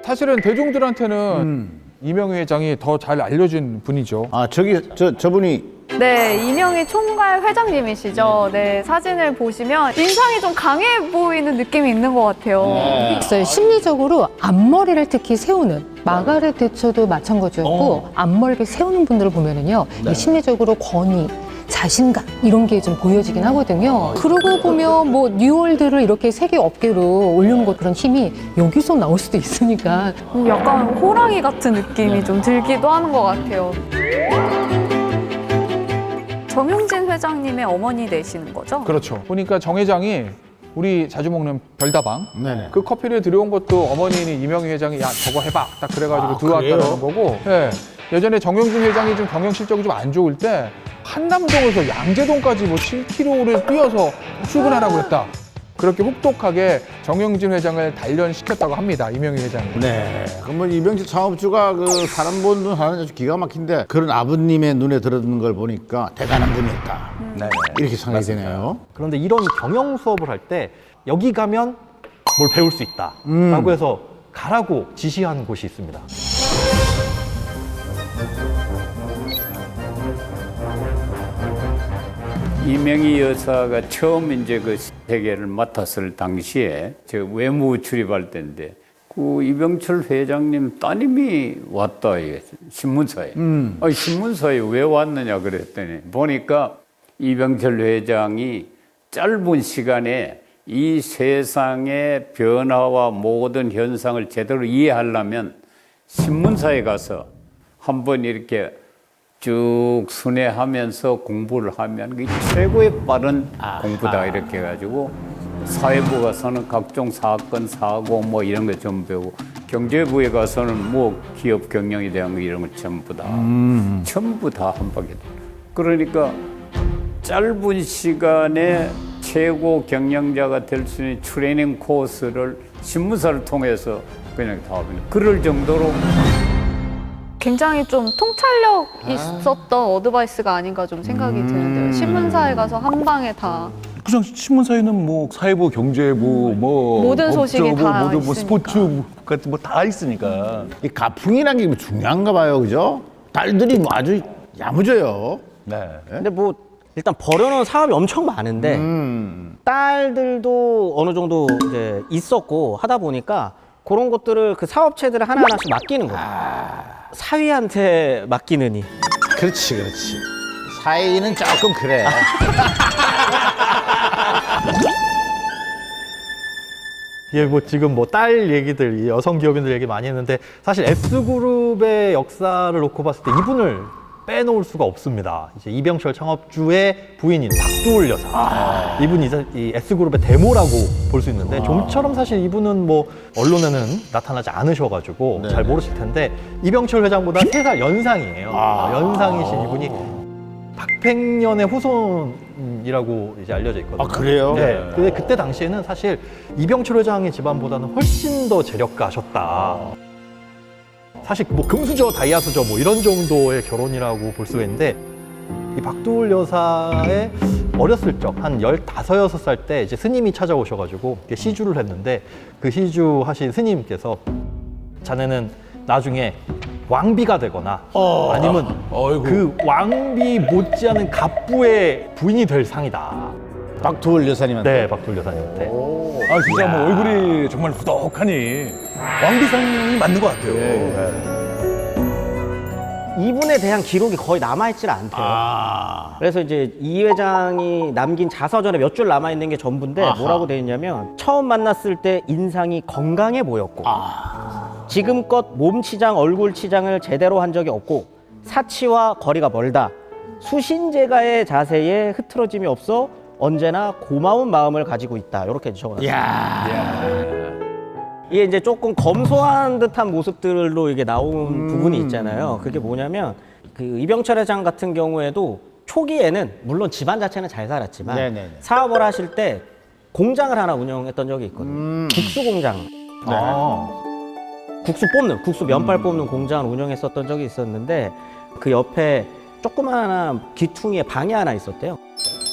사실은 대중들한테는 이명희 회장이 더 잘 알려진 분이죠. 아 저분이 네, 이명희 총괄 회장님이시죠. 네, 사진을 보시면 인상이 좀 강해 보이는 느낌이 있는 것 같아요. 있어요. 심리적으로 앞머리를 특히 세우는 마가렛 대처도 마찬가지였고 앞머리를 세우는 분들을 보면은요, 이 심리적으로 권위, 자신감 이런 게 좀 보여지긴 하거든요. 그러고 보면 뭐 뉴월드를 이렇게 세계 업계로 올리는 것 그런 힘이 여기서 나올 수도 있으니까 약간 호랑이 같은 느낌이 좀 들기도 하는 것 같아요. 정용진 회장님의 어머니 되시는 거죠? 그렇죠. 보니까 정 회장이 우리 자주 먹는 별다방 네네. 그 커피를 들여온 것도 어머니인 이명희 회장이 야 저거 해봐 딱 그래가지고 들어왔다는 거고. 예. 예전에 정용진 회장이 좀 경영 실적이 좀 안 좋을 때 한남동에서 양재동까지 뭐 7km를 뛰어서 출근하라고 했다. 그렇게 혹독하게 정용진 회장을 단련시켰다고 합니다. 이명희 회장이. 네. 그러면 이병철 창업주가 그 사람 보는 눈 하는 아주 기가 막힌데 그런 아버님의 눈에 들어드는 걸 보니까 대단한 분이었다. 이렇게 생각이 되네요. 그런데 이런 경영 수업을 할 때 여기 가면 뭘 배울 수 있다라고 해서 가라고 지시한 곳이 있습니다. 이명희 여사가 처음 이제 그 세계를 맡았을 당시에 저 외무 출입할 때인데 그 이병철 회장님 따님이 왔다 이게 신문사에. 아니, 신문사에 왜 왔느냐 그랬더니 보니까 이병철 회장이 짧은 시간에 이 세상의 변화와 모든 현상을 제대로 이해하려면 신문사에 가서 한번 이렇게 쭉 순회하면서 공부를 하면 그게 최고의 빠른 공부다 이렇게 해가지고 사회부 가서는 각종 사건, 사고 뭐 이런 거 좀 배우고 경제부에 가서는 뭐 기업 경영에 대한 거 이런 거 전부 다 한 바퀴. 그러니까 짧은 시간에 최고 경영자가 될 수 있는 트레이닝 코스를 신문사를 통해서 그냥 다 그럴 정도로 굉장히 좀 통찰력 있었던 어드바이스가 아닌가 좀 생각이 드는데요. 신문사에 가서 한 방에 다. 그냥 신문사에는 뭐 사회부, 경제부, 뭐 모든 소식이 법조부, 다 모든 뭐 있으니까. 스포츠 같은 뭐 다 있으니까. 이 가풍이라는 게 중요한가 봐요, 그죠? 딸들이 뭐 아주 야무져요. 네. 근데 뭐 일단 벌여놓은 사업이 엄청 많은데 딸들도 어느 정도 이제 있었고 하다 보니까 그런 것들을 그 사업체들을 하나하나씩 맡기는 거예요. 사위한테 맡기느니. 그렇지. 사이는 조금 그래. 예, 뭐 지금 뭐 딸 얘기들, 이 여성 기업인들 얘기 많이 했는데 사실 S그룹의 역사를 놓고 봤을 때 이분을 빼놓을 수가 없습니다. 이제 이병철 창업주의 부인인 박두울 여사. 이분이 이제 이 S그룹의 데모라고 볼 수 있는데 좀처럼 사실 이분은 뭐 언론에는 나타나지 않으셔가지고 잘 모르실 텐데 이병철 회장보다 3살 연상이에요. 연상이신 이분이 박팽년의 후손이라고 이제 알려져 있거든요. 아, 그래요? 네. 근데 그때 당시에는 사실 이병철 회장의 집안보다는 훨씬 더 재력가셨다. 사실 뭐 금수저, 다이아수저 뭐 이런 정도의 결혼이라고 볼 수가 있는데 이 박두울 여사의 어렸을 적 한 15, 16살 때 이제 스님이 찾아오셔가지고 시주를 했는데 그 시주 하신 스님께서 자네는 나중에 왕비가 되거나 아니면 그 왕비 못지않은 갑부의 부인이 될 상이다. 박두울 여사님한테. 네, 박두울 여사님한테. 아 진짜 뭐 얼굴이 정말 후덕하니 왕비상이 맞는 것 같아요. 이분에 대한 기록이 거의 남아있질 않대요. 그래서 이제 이 회장이 남긴 자서전에 몇 줄 남아있는 게 전부인데 뭐라고 돼 있냐면 처음 만났을 때 인상이 건강해 보였고 지금껏 몸치장, 얼굴치장을 제대로 한 적이 없고 사치와 거리가 멀다. 수신제가의 자세에 흐트러짐이 없어 언제나 고마운 마음을 가지고 있다. 이렇게 적어놨습니다. 이게 이제 조금 검소한 듯한 모습들로 이게 나온 부분이 있잖아요. 그게 뭐냐면 그 이병철 회장 같은 경우에도 초기에는 물론 집안 자체는 잘 살았지만 네네네. 사업을 하실 때 공장을 하나 운영했던 적이 있거든요. 국수 공장. 국수 면발 뽑는 공장을 운영했었던 적이 있었는데 그 옆에 조그마한 귀퉁이에 방이 하나 있었대요.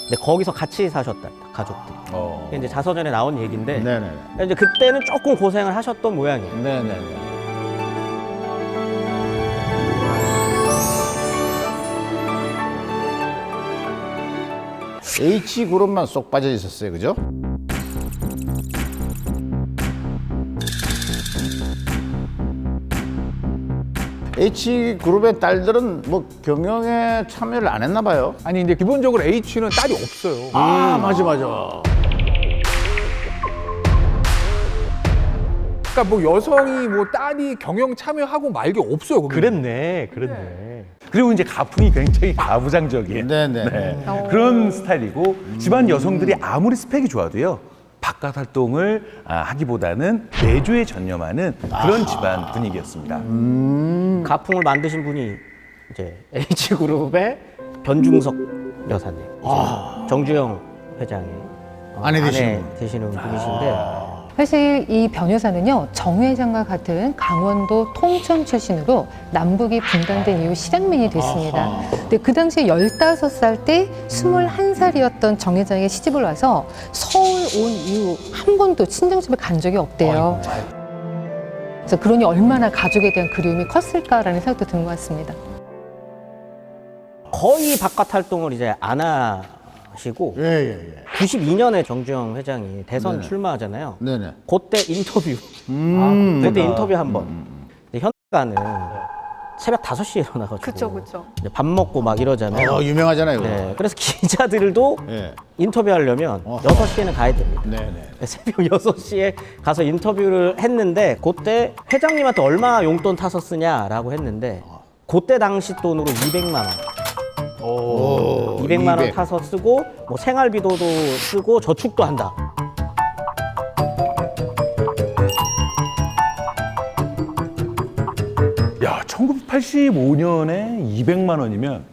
근데 거기서 같이 사셨다, 가족들이. 이게 이제 자서전에 나온 얘기인데 네네. 이제 그때는 조금 고생을 하셨던 모양이에요. 네네. H그룹만 쏙 빠져 있었어요, 그죠? H그룹의 딸들은 뭐 경영에 참여를 안 했나 봐요. 아니 근데 기본적으로 H는 딸이 없어요. 맞아. 그러니까 뭐 여성이 뭐 딸이 경영 참여하고 말게 없어요. 거기. 그랬네. 그리고 이제 가풍이 굉장히 가부장적이에요. 네네. 그런 스타일이고 집안 여성들이 아무리 스펙이 좋아도요. 바깥 활동을 하기보다는 내조에 전념하는 그런 집안 분위기였습니다. 가풍을 만드신 분이 이제 H그룹의 변중석 여사님, 이제 정주영 회장의 아내 되시는 되시는 분이신데 사실 이 변 여사는요, 정 회장과 같은 강원도 통천 출신으로 남북이 분단된 이후 실향민이 됐습니다. 근데 그 당시에 15살 때 21살이었던 정 회장이 시집을 와서 서울 온 이후 한 번도 친정집에 간 적이 없대요. 그래서 그러니 얼마나 가족에 대한 그리움이 컸을까라는 생각도 드는 것 같습니다. 거의 바깥 활동을 이제 안 하시고 92년에 정주영 회장이 대선 출마하잖아요. 네네. 그때 인터뷰. 그때 인터뷰 한 번. 현가는 새벽 5시에 일어나가지고 그쵸. 이제 밥 먹고 막 이러잖아요. 유명하잖아요. 그거. 네, 그래서 기자들도 예. 인터뷰하려면 6시에는 가야 됩니다. 네네. 새벽 6시에 가서 인터뷰를 했는데 그때 회장님한테 얼마 용돈 타서 쓰냐라고 했는데 그때 당시 돈으로 200만 원. 200만 원 200. 타서 쓰고 뭐 생활비도 쓰고 저축도 한다. 야, 1985년에 200만 원이면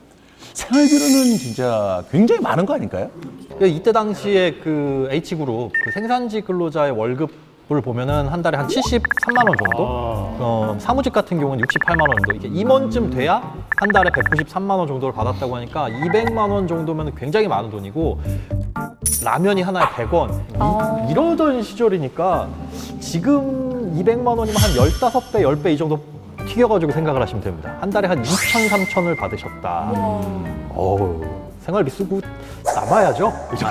생활비로는 진짜 굉장히 많은 거 아닐까요? 그러니까 이때 당시에 그 H그룹 그 생산지 근로자의 월급을 보면은 한 달에 한 73만 원 정도? 사무직 같은 경우는 68만 원 정도. 이게 임원쯤 돼야 한 달에 193만 원 정도를 받았다고 하니까 200만 원 정도면 굉장히 많은 돈이고 라면이 하나에 100원 이러던 시절이니까 지금 200만 원이면 한 15배, 10배 이 정도 튀겨가지고 생각을 하시면 됩니다. 한 달에 한 2천, 3천을 받으셨다. 생활비 쓰고 남아야죠. 그죠?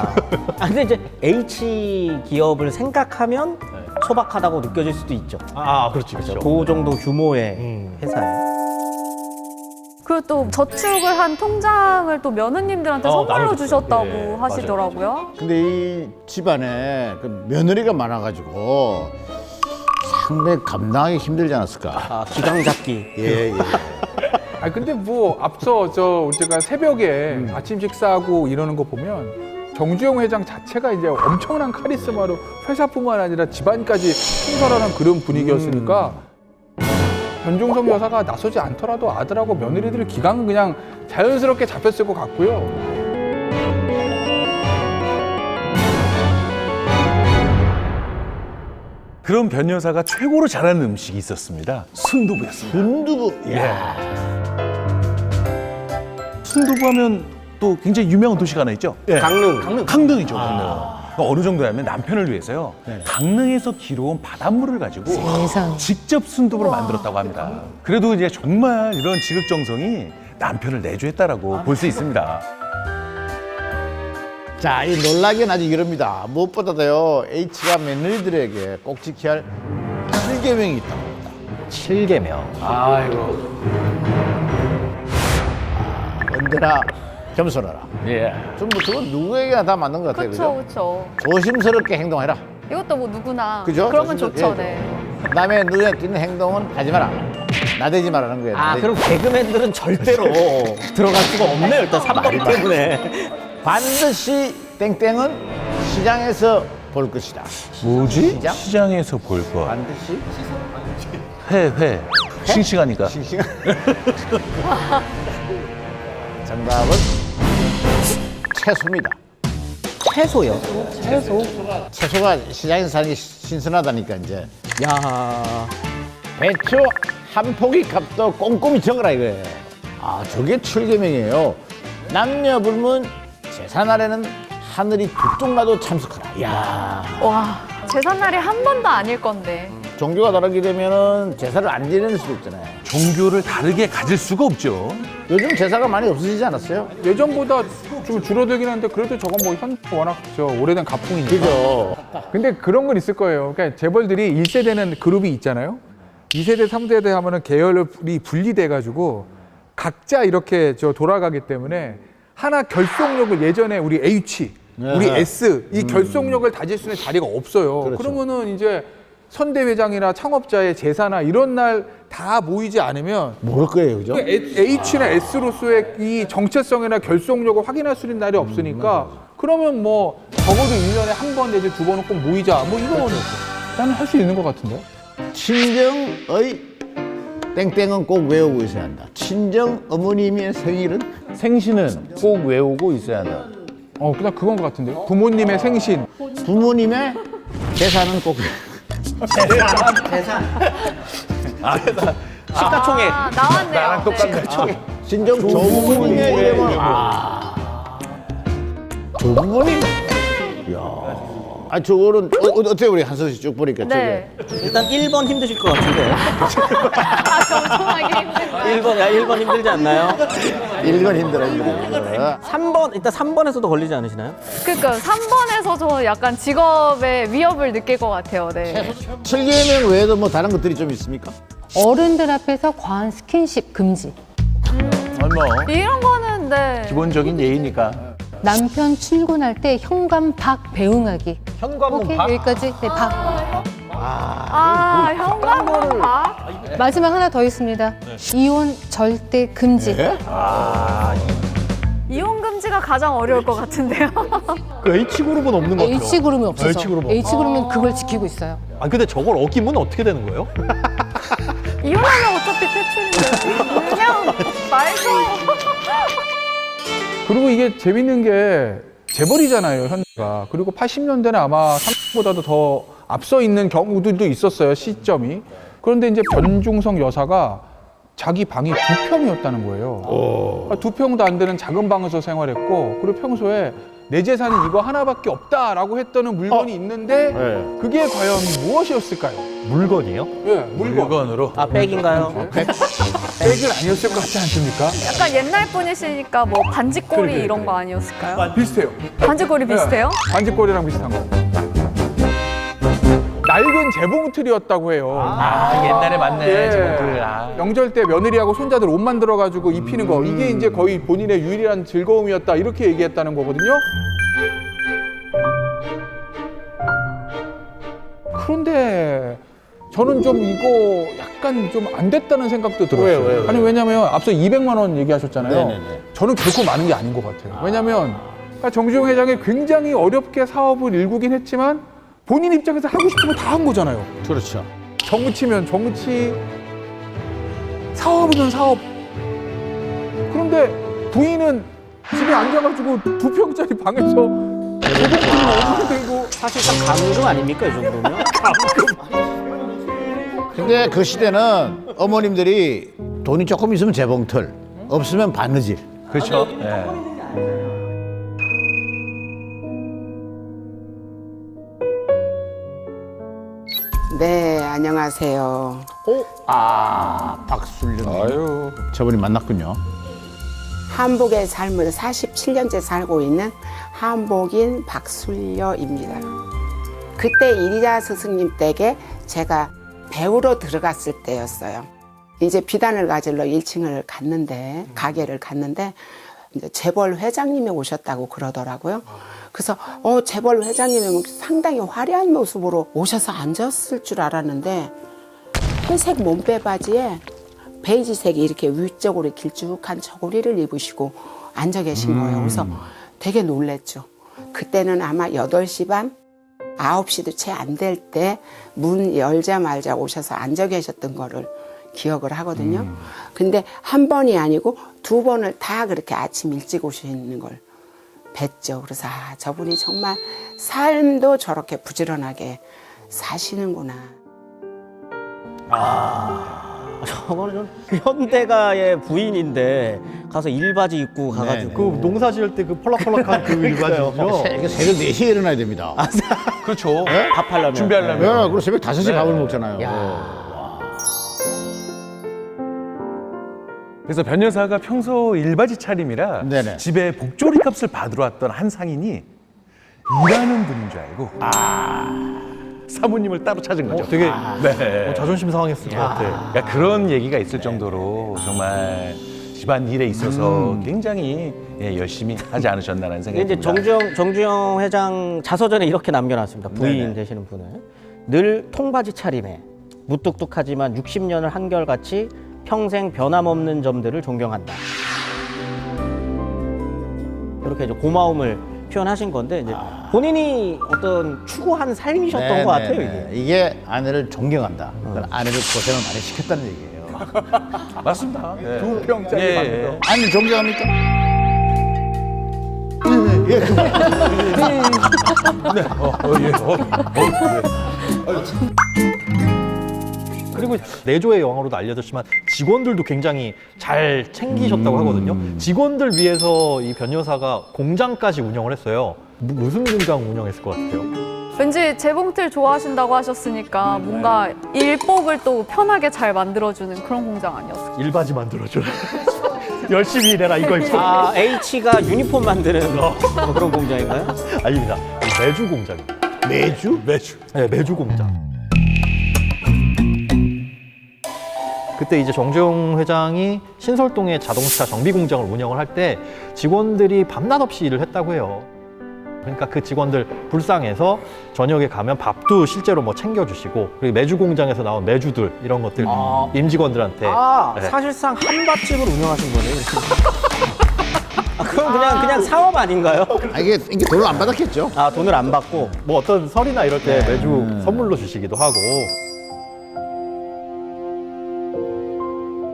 근데 이제 H 기업을 생각하면 소박하다고 느껴질 수도 있죠. 그렇지. 그 정도 규모의 회사예요. 그리고 또 저축을 한 통장을 또 며느님들한테 선물로 나눠줬어요. 주셨다고 예, 하시더라고요. 근데 이 집안에 그 며느리가 많아가지고 상당히 감당하기 힘들지 않았을까? 아, 기강 잡기. 예, 예. 아 근데 뭐 앞서 제가 새벽에 아침 식사하고 이러는 거 보면 정주영 회장 자체가 이제 엄청난 카리스마로 회사뿐만 아니라 집안까지 충돌하는 그런 분위기였으니까 변종석 여사가 나서지 않더라도 아들하고 며느리들 기강은 그냥 자연스럽게 잡혔을 것 같고요. 그런 변 여사가 최고로 잘하는 음식이 있었습니다. 순두부였습니다. 순두부. 예. 순두부 하면 또 굉장히 유명한 도시가 하나 있죠? 예. 강릉이죠, 강릉. 어느 정도냐면 남편을 위해서요. 강릉에서 길어온 바닷물을 가지고 세상에. 직접 순두부를 만들었다고 합니다. 그래도 이제 정말 이런 지극정성이 남편을 내조했다라고 볼 수 있습니다. 자, 이 놀라긴 아직 이럽니다. 무엇보다도요, H가 며느리들에게 꼭 지켜야 할 7계명이 있다고 합니다. 7계명. 아이고. 언제나 겸손하라. 예. 전부 저건 누구에게나 다 맞는 것 같아요. 그렇죠, 그죠? 그렇죠. 조심스럽게 행동해라. 이것도 뭐 누구나 그죠? 그러면 좋죠, 조심스럽게 네. 남의 눈에 띄는 행동은 하지 마라. 나대지 말라는 거예요. 아, 나대지. 그럼 개그맨들은 절대로 들어갈 수가 없네요. 일단 3번 때문에. 반드시 땡땡은 시장에서 볼 것이다. 뭐지? 시장? 시장에서 볼 것. 반드시 회. 싱싱하니까. 정답은 채소입니다. 채소요. 채소가 시장에서 사는 게 신선하다니까 이제. 야. 배추 한 포기 값도 꼼꼼히 적으라 이거예요. 아, 저게 7계명이에요. 남녀 불문 제사날에는 하늘이 두쪽 나도 참석하라. 이야. 와, 제삿날이 한 번도 아닐 건데. 종교가 다르게 되면은 제사를 안 지내는 수도 있잖아요. 종교를 다르게 가질 수가 없죠. 요즘 제사가 많이 없어지지 않았어요? 예전보다 좀 줄어들긴 한데 그래도 저건 뭐 워낙 오래된 가풍이니까. 그죠. 근데 그런 건 있을 거예요. 그러니까 재벌들이 1세대는 그룹이 있잖아요. 2세대, 3세대 하면은 계열이 분리돼가지고 각자 이렇게 돌아가기 때문에 하나 결속력을 예전에 우리 H, 우리 S 이 결속력을 다질 수 있는 자리가 없어요. 그렇죠. 그러면은 이제 선대회장이나 창업자의 제사나 이런 날 다 모이지 않으면 모를 거예요, 그죠? H나 S로서의 이 정체성이나 결속력을 확인할 수 있는 날이 없으니까 그러면 뭐 적어도 1년에 한 번 내지 두 번은 꼭 모이자. 뭐 이거는 나는 할 수 있는 것 같은데. 친정의 땡땡은 꼭 외우고 있어야 한다. 친정 어머님의 생일은 생신은 꼭 외우고 있어야 한다. 그냥 그건 것 같은데. 부모님의 생신. 부모님의 제사는 꼭 식가총액. 아, 나왔네요. 네. 친정 조부모님의 이름은 조부모님? 이야. 아, 저거는 어때요, 우리 한선 씨 쭉 보니까 네. 일단 1번 힘드실 것 같은데. 아, 정말 힘든가요? 1번 힘들지 않나요? 저게 1번 힘들어. 3번, 일단 3번에서도 걸리지 않으시나요? 그러니까 3번에서 저 약간 직업의 위협을 느낄 것 같아요. 네. 7계명 외에도 뭐 다른 것들이 좀 있습니까? 어른들 앞에서 과한 스킨십 금지. 뭐 이런 거는 네. 기본적인 예의니까. 남편 출근할 때 현관 밖 배웅하기. 현관문 오케이, 밖. 여기까지. 네, 밖. 아, 현관문 봐. 마지막 하나 더 있습니다. 이혼 절대 금지. 이혼 금지가 가장 어려울 것 같은데요. 그 H그룹은 없는 것 같아요. H그룹은 없어서. H그룹은 H그룹은 그걸 지키고 있어요. 아, 근데 저걸 어기면 어떻게 되는 거예요? 이혼하면 어차피 퇴출인데. 그냥 말도. 그리고 이게 재밌는 게 재벌이잖아요, 현대가. 그리고 80년대는 아마 삼성보다도 더 앞서 있는 경우들도 있었어요, 시점이. 그런데 이제 변종석 여사가 자기 방이 2평이었다는 거예요. 그러니까 2평도 안 되는 작은 방에서 생활했고, 그리고 평소에 내 재산은 이거 하나밖에 없다라고 했던 물건이 있는데 네. 그게 과연 무엇이었을까요? 물건이에요? 예, 물건. 물건으로. 아, 백인가요? 백은 아니었을 것 같지 않습니까? 약간 옛날 분이시니까 뭐 반지꼬리 그래. 이런 거 아니었을까요? 비슷해요. 반지꼬리 비슷해요? 반지꼬리랑 비슷한 거. 낡은 재봉틀이었다고 해요. 옛날에 맞네. 예. 제목들. 명절 때 며느리하고 손자들 옷 만들어가지고 입히는 거, 이게 이제 거의 본인의 유일한 즐거움이었다, 이렇게 얘기했다는 거거든요. 그런데 저는 좀 이거 약간 좀 안 됐다는 생각도 들었어요. 왜요? 아니, 왜냐면 앞서 200만 원 얘기하셨잖아요. 네네네. 저는 결코 많은 게 아닌 것 같아요. 왜냐면 정주영 회장이 굉장히 어렵게 사업을 일구긴 했지만 본인 입장에서 하고 싶은 거 다 한 거잖아요. 그렇죠. 정치면 정치, 사업이면 사업. 그런데 부인은 집에 앉아가지고 2평짜리 방에서 재봉틀을 엉망 들고. 사실상 감금 아닙니까, 이 정도면? 근데 그 시대는 어머님들이 돈이 조금 있으면 재봉틀, 없으면 바느질. 그렇죠. 예. 네, 안녕하세요. 박술련. 아유. 저분이 만났군요. 한복의 삶을 47년째 살고 있는 한복인 박술려입니다. 그때 이리자 스승님 댁에 제가 배우로 들어갔을 때였어요. 이제 비단을 가지러 1층을 갔는데, 가게를 갔는데, 이제 재벌 회장님이 오셨다고 그러더라고요. 그래서 재벌 회장님이 상당히 화려한 모습으로 오셔서 앉았을 줄 알았는데 회색 몸빼 바지에 베이지색이 이렇게 위쪽으로 길쭉한 저고리를 입으시고 앉아 계신 거예요. 그래서 되게 놀랬죠. 그때는 아마 8시 반, 9시도 채 안 될 때 문 열자마자 오셔서 앉아 계셨던 거를 기억을 하거든요. 근데 한 번이 아니고 2번을 다 그렇게 아침 일찍 오시는 걸 뵀죠. 그래서 저분이 정말 삶도 저렇게 부지런하게 사시는구나. 저거는 현대가의 부인인데 가서 일바지 입고 가가지고. 그 농사 지을 때 그 펄럭펄럭한 그 일바지죠. 이게 새벽 4시에 일어나야 됩니다. 그렇죠. 밥하려면. 준비하려면. 네, 그리고 새벽 5시에 밥을 먹잖아요. 그래서 변 여사가 평소 일바지 차림이라 네네. 집에 복조리 값을 받으러 왔던 한 상인이 일하는 분인 줄 알고 사모님을 따로 찾은 거죠. 되게 네. 자존심 상했을 것 같아. 그러니까 그런 얘기가 있을 정도로 정말 집안 일에 있어서 굉장히 열심히 하지 않으셨나라는 생각이 이제 듭니다. 정주영 회장 자서전에 이렇게 남겨놨습니다. 부인 네네. 되시는 분은 늘 통바지 차림에 무뚝뚝하지만 60년을 한결같이 평생 변함없는 점들을 존경한다. 이렇게 이제 고마움을 표현하신 건데 이제 본인이 어떤 추구한 삶이셨던 것 같아요. 이게 아내를 존경한다. 아내를 고생을 많이 시켰다는 얘기예요. 맞습니다. 네. 2평짜리 예. 방에서. 아내를 존경합니까? 그리고 내조의 영화로도 알려졌지만 직원들도 굉장히 잘 챙기셨다고 하거든요. 직원들 위해서 이 변 여사가 공장까지 운영을 했어요. 무슨 공장 운영했을 것 같아요? 왠지 재봉틀 좋아하신다고 하셨으니까 뭔가 일복을 또 편하게 잘 만들어주는 그런 공장 아니었을까요? 일바지 만들어줘. 열심히 일해라 이거 입고. H가 유니폼 만드는 뭐 그런 공장인가요? 아닙니다. 매주 공장입니다. 매주? 네, 매주 공장. 그때 이제 정주영 회장이 신설동에 자동차 정비 공장을 운영을 할 때 직원들이 밤낮 없이 일을 했다고 해요. 그러니까 그 직원들 불쌍해서 저녁에 가면 밥도 실제로 뭐 챙겨주시고, 그리고 매주 공장에서 나온 매주들 이런 것들 임직원들한테. 네. 사실상 한밥집을 운영하신 거네요. 그럼 그냥 사업 아닌가요? 이게 돈을 안 받았겠죠. 돈을 안 받고. 뭐 어떤 설이나 이럴 때 매주 선물로 주시기도 하고.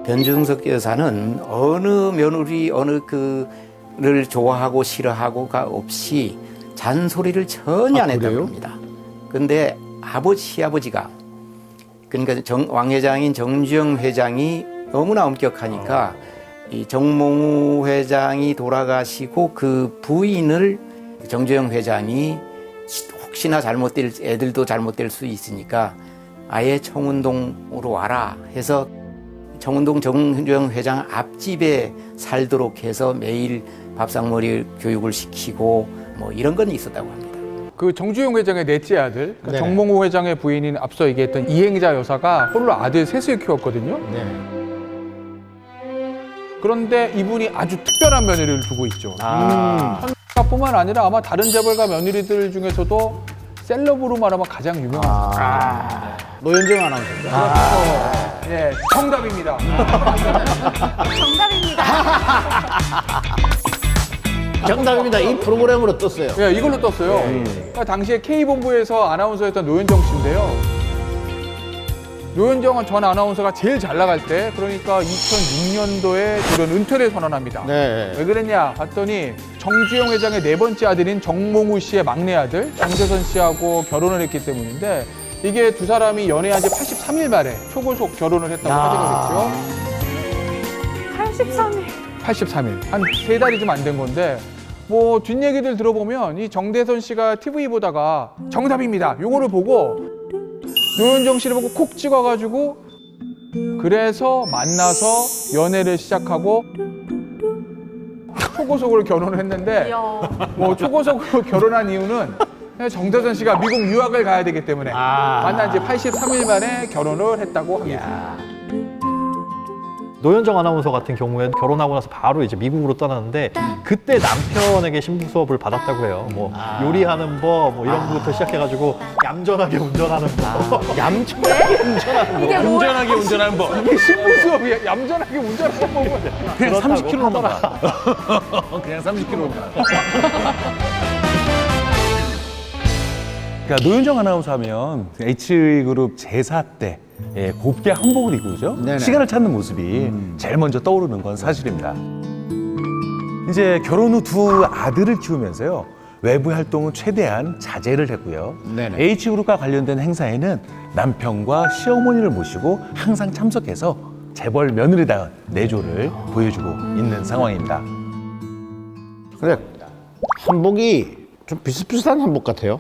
변준석 여사는 어느 며느리 어느 그를 좋아하고 싫어하고가 없이 잔소리를 전혀 안 했다고 합니다. 그런데 시아버지가 그러니까 왕 회장인 정주영 회장이 너무나 엄격하니까 이 정몽우 회장이 돌아가시고 그 부인을 정주영 회장이 혹시나 잘못될 애들도 잘못될 수 있으니까 아예 청운동으로 와라 해서 청운동 정주영 회장 앞집에 살도록 해서 매일 밥상머리 교육을 시키고 뭐 이런 건 있었다고 합니다. 그 정주영 회장의 넷째 아들, 그러니까 네네. 정몽호 회장의 부인인 앞서 얘기했던 이행자 여사가 홀로 아들 셋을 키웠거든요. 네. 그런데 이분이 아주 특별한 며느리를 두고 있죠. 뿐만 아니라 아마 다른 재벌가 며느리들 중에서도 셀럽으로 말하면 가장 유명합니다. 노현정 아나운서입니다. 네, 정답입니다. 정답입니다. 정답입니다. 이 프로그램으로 떴어요. 네, 이걸로 떴어요. 그러니까 당시에 K본부에서 아나운서였던 노현정 씨인데요. 노현정 전 아나운서가 제일 잘 나갈 때, 그러니까 2006년도에 결혼 은퇴를 선언합니다. 네. 왜 그랬냐 봤더니 정주영 회장의 네 번째 아들인 정몽우 씨의 막내 아들 장재선 씨하고 결혼을 했기 때문인데, 이게 두 사람이 연애한 지 83일 만에 초고속 결혼을 했다고 화제가 됐죠. 83일. 83일. 한 3달이 좀 안 된 건데, 뭐 뒷얘기들 들어보면 이 정대선 씨가 TV 보다가 정답입니다 요거를 보고 노현정 씨를 보고 콕 찍어가지고, 그래서 만나서 연애를 시작하고 초고속으로 결혼을 했는데, 뭐 초고속으로 결혼한 이유는 정대선 씨가 미국 유학을 가야 되기 때문에 만난 지 83일 만에 결혼을 했다고 합니다. 노현정 아나운서 같은 경우에는 결혼하고 나서 바로 이제 미국으로 떠났는데, 그때 남편에게 신부 수업을 받았다고 해요. 뭐 요리하는 법, 뭐 이런 것부터 시작해가지고 얌전하게 운전하는 법. 얌전하게 운전하는 네. 운전하게 운전하는 법. 이게 신부 수업이야. 얌전하게 운전하는 법은. 그냥 그렇다고 30km만 가. 하더라. 그냥 30km만 가. 그러니까 노현정 아나운서 하면 H그룹 제사 때 곱게 한복을 입고 그죠? 네네. 시간을 찾는 모습이 제일 먼저 떠오르는 건 사실입니다. 이제 결혼 후 두 아들을 키우면서요, 외부 활동은 최대한 자제를 했고요. 네네. H그룹과 관련된 행사에는 남편과 시어머니를 모시고 항상 참석해서 재벌 며느리다운 내조를 보여주고 있는 상황입니다. 그래, 한복이 좀 비슷비슷한 한복 같아요.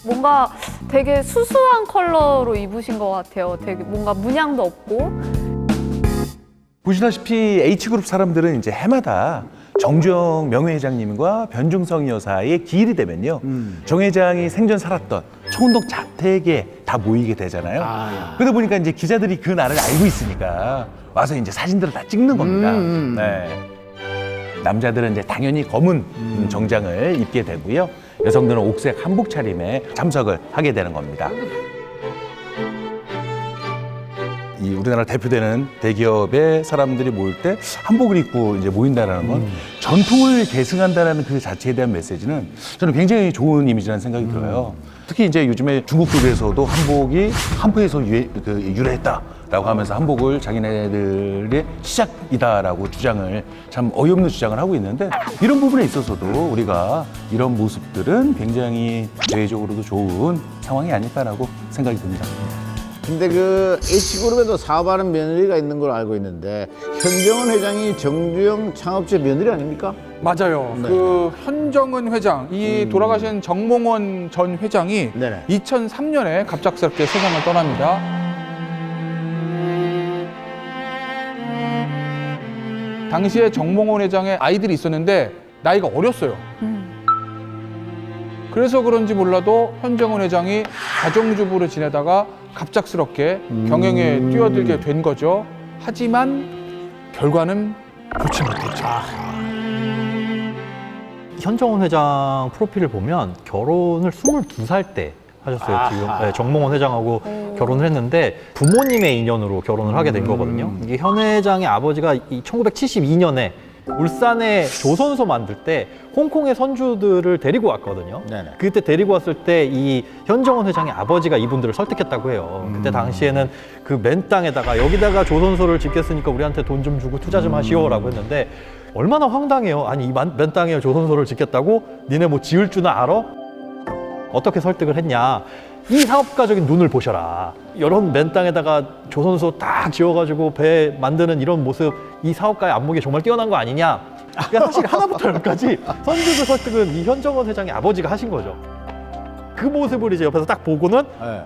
뭔가 되게 수수한 컬러로 입으신 것 같아요. 되게 뭔가 문양도 없고. 보시다시피 H그룹 사람들은 이제 해마다 정주영 명예회장님과 변중성 여사의 기일이 되면요, 정 회장이 생전 살았던 청운동 자택에 다 모이게 되잖아요. 그러다 보니까 이제 기자들이 그 날을 알고 있으니까 와서 이제 사진들을 다 찍는 겁니다. 네. 남자들은 이제 당연히 검은 정장을 입게 되고요, 여성들은 옥색 한복 차림에 참석을 하게 되는 겁니다. 이 우리나라 대표되는 대기업의 사람들이 모일 때 한복을 입고 이제 모인다라는 건 전통을 계승한다라는 그 자체에 대한 메시지는 저는 굉장히 좋은 이미지라는 생각이 들어요. 특히 이제 요즘에 중국 쪽에서도 한복이 한포에서 유래했다라고 하면서 한복을 자기네들의 시작이다라고 주장을, 참 어이없는 주장을 하고 있는데, 이런 부분에 있어서도 우리가 이런 모습들은 굉장히 대외적으로도 좋은 상황이 아닐까라고 생각이 듭니다. 근데 그 H그룹에도 사업하는 며느리가 있는 걸 알고 있는데, 현정원 회장이 정주영 창업주의 며느리 아닙니까? 맞아요. 네. 그 현정은 회장, 이 돌아가신 정몽원 전 회장이 네네. 2003년에 갑작스럽게 세상을 떠납니다. 당시에 정몽원 회장의 아이들이 있었는데 나이가 어렸어요. 그래서 그런지 몰라도 현정은 회장이 가정주부로 지내다가 갑작스럽게 경영에 뛰어들게 된 거죠. 하지만 결과는 좋지 못했죠. 현정원 회장 프로필을 보면 결혼을 22살 때 하셨어요. 지금 네, 정몽원 회장하고 결혼을 했는데 부모님의 인연으로 결혼을 하게 된 거거든요. 이게 현 회장의 아버지가 1972년에 울산에 조선소 만들 때 홍콩의 선주들을 데리고 왔거든요. 네네. 그때 데리고 왔을 때 이 현정원 회장의 아버지가 이분들을 설득했다고 해요. 그때 당시에는 그 맨 땅에다가 여기다가 조선소를 짓겠으니까 우리한테 돈 좀 주고 투자 좀 하시오라고 했는데, 얼마나 황당해요. 아니, 이 맨 땅에 조선소를 짓겠다고? 니네 뭐 지을 줄은 알아? 어떻게 설득을 했냐? 이 사업가적인 눈을 보셔라. 이런 맨 땅에다가 조선소 딱 지어가지고 배 만드는 이런 모습, 이 사업가의 안목이 정말 뛰어난 거 아니냐? 그러니까 사실 하나부터 열까지 선주들 설득은 이 현정원 회장의 아버지가 하신 거죠. 그 모습을 이제 옆에서 딱 보고는 네.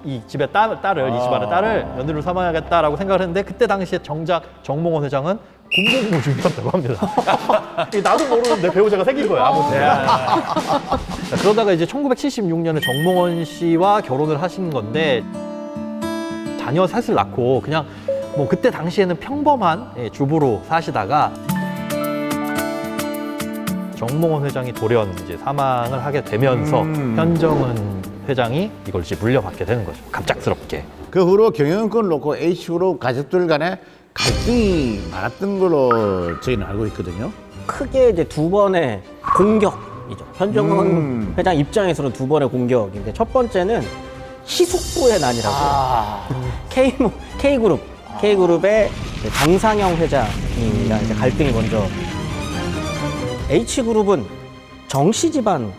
이 집의 딸을, 이 집안의 딸을 며느리로 삼아야겠다라고 생각을 했는데, 그때 당시에 정작 정몽원 회장은 군복무 중이었다고 합니다. 나도 모르는데 배우자가 생긴 거예요, 아무튼. 그러다가 이제 1976년에 정몽원 씨와 결혼을 하신 건데 자녀 셋을 낳고 그냥 뭐 그때 당시에는 평범한 주부로 사시다가 정몽원 회장이 돌연 이제 사망을 하게 되면서 현정은 회장이 이걸 이제 물려받게 되는 거죠. 갑작스럽게. 그 후로 경영권을 놓고 H그룹 가족들 간에 갈등이 많았던 걸로 저희는 알고 있거든요. 크게 이제 두 번의 공격이죠. 현정은 회장 입장에서는 두 번의 공격인데 첫 번째는 희숙부의 난이라고 K그룹의 정상영 회장이랑 이제 갈등이 먼저. H그룹은 정씨 집안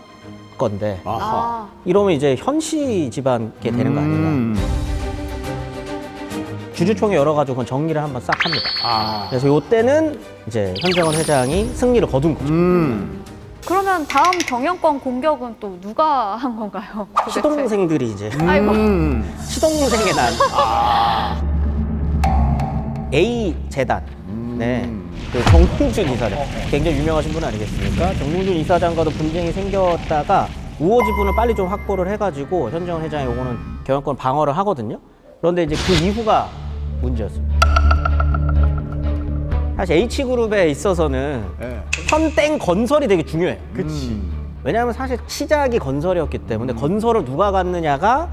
건데 이러면 이제 현씨 집안게 되는 거 아니냐. 주주총회 열어가지고 그건 정리를 한번 싹 합니다. 그래서 이때는 이제 현정은 회장이 승리를 거둔 거죠. 그러면 다음 경영권 공격은 또 누가 한 건가요? 도대체? 시동생들이 이제 아이고. 시동생의 난 A 재단. 네. 그 정몽준 이사장 굉장히 유명하신 분 아니겠습니까? 정몽준 이사장과도 분쟁이 생겼다가 우호 지분을 빨리 좀 확보를 해가지고 현정은 회장이 요거는 경영권 방어를 하거든요. 그런데 이제 그 이후가 문제였습니다. 사실 H그룹에 있어서는 현땡 건설이 되게 중요해요. 그치. 왜냐하면 사실 시작이 건설이었기 때문에 건설을 누가 갖느냐가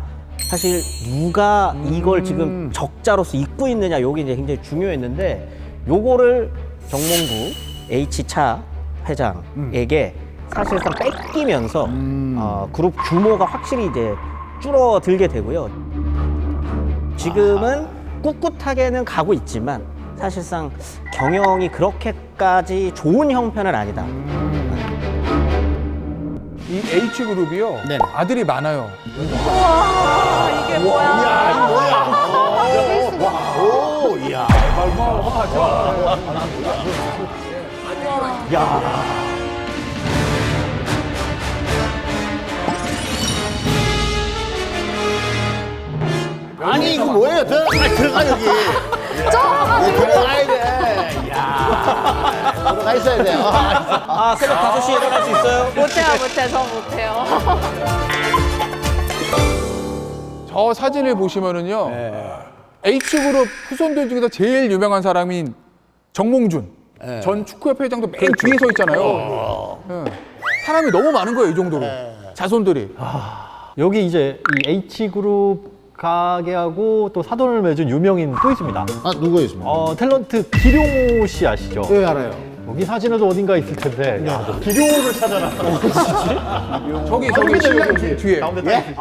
사실 누가 이걸 지금 적자로서 잇고 있느냐 요게 이제 굉장히 중요했는데 요거를 정몽구 H차 회장에게 사실상 뺏기면서 그룹 규모가 확실히 이제 줄어들게 되고요. 지금은 꿋꿋하게는 가고 있지만 사실상 경영이 그렇게까지 좋은 형편은 아니다. 이 H그룹이요. 네. 아들이 많아요. 와, 이게 뭐야? 오, 이야. 아니 이거 뭐예요? 들어가 여기. 들어가야 돼. 이야. 들어가 있어야 돼요. 새벽 5시에 일어날 수 있어요? 못해요. 저 사진을 보시면은요. H그룹 후손들 중에서 제일 유명한 사람인 정몽준 전 축구협회 회장도 맨 뒤에 서 있잖아요. 사람이 너무 많은 거예요, 이 정도로. 자손들이. 여기 이제 이 H그룹 가게하고 또 사돈을 맺은 유명인 또 있습니다. 아 누구 있습니까? 탤런트 기룡호 씨 아시죠? 네 알아요. 여기 사진에도 어딘가 있을 텐데. 야, 너 기룡호를 찾아라. 저기 뒤에. 가운데 딱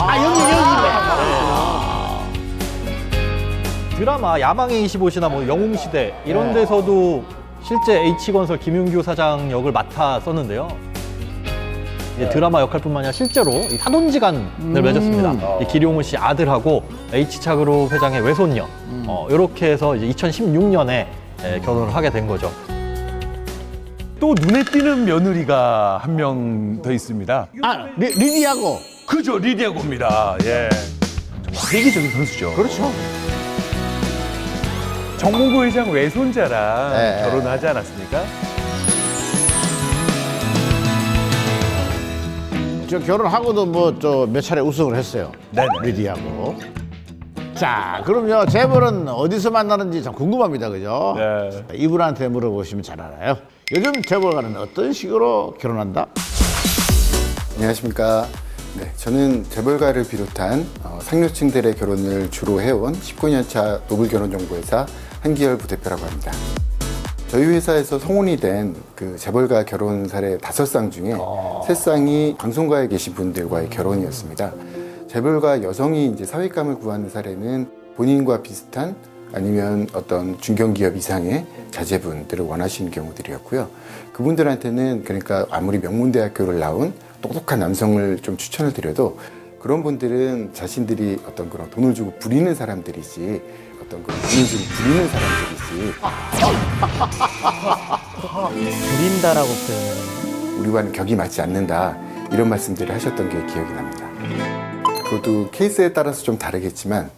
여기. 드라마 야망의 25시나 뭐 영웅시대 이런 데서도 실제 H건설 김윤규 사장 역을 맡았었는데요. 드라마 역할뿐만 아니라 실제로 이 사돈지간을 맺었습니다. 이 기룡훈 씨 아들하고 H차그룹 회장의 외손녀 이렇게 해서 이제 2016년에 결혼을 하게 된 거죠. 또 눈에 띄는 며느리가 한 명 더 있습니다. 아 리디아고. 그죠, 리디아고입니다. 예. 정말 세계적인 선수죠. 그렇죠. 정몽구 회장 외손자랑 네. 결혼하지 않았습니까? 저 결혼하고도 뭐 저 몇 차례 우승을 했어요. 네네. 리디하고. 자, 그럼요. 재벌은 어디서 만나는지 참 궁금합니다, 그죠? 네. 이분한테 물어보시면 잘 알아요. 요즘 재벌가는 어떤 식으로 결혼한다? 안녕하십니까. 네, 저는 재벌가를 비롯한 상류층들의 결혼을 주로 해온 19년차 노블결혼정보회사 한기열 부대표라고 합니다. 저희 회사에서 성혼이 된 그 재벌가 결혼 사례 5쌍 중에 3쌍이 방송가에 계신 분들과의 결혼이었습니다. 재벌가 여성이 이제 사윗감을 구하는 사례는 본인과 비슷한 아니면 어떤 중견기업 이상의 자제분들을 원하시는 경우들이었고요. 그분들한테는 그러니까 아무리 명문대학교를 나온 똑똑한 남성을 좀 추천을 드려도 그런 분들은 자신들이 어떤 그런 돈을 주고 부리는 사람들이지 어떤 그런 돈을 주고 부리는 사람들이지 부린다라고 표현을. 우리와는 격이 맞지 않는다 이런 말씀들을 하셨던 게 기억이 납니다. 그것도 케이스에 따라서 좀 다르겠지만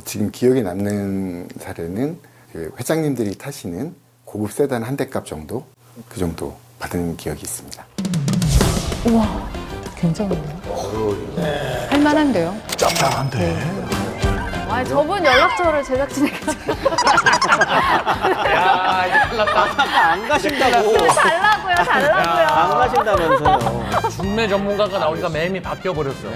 지금 기억에 남는 사례는 그 회장님들이 타시는 고급 세단 한 대 값 정도, 그 정도 받은 기억이 있습니다. 우와, 굉장하네요. 할만한데요. 짭짤한데. 아니, 저분 연락처를 제작진에게 야, 이제 큰일 났다. 안 가신다고. 달라고요, 달라고요. 안 가신다면서요. 중매 전문가가 나오니까 매미 바뀌어버렸어.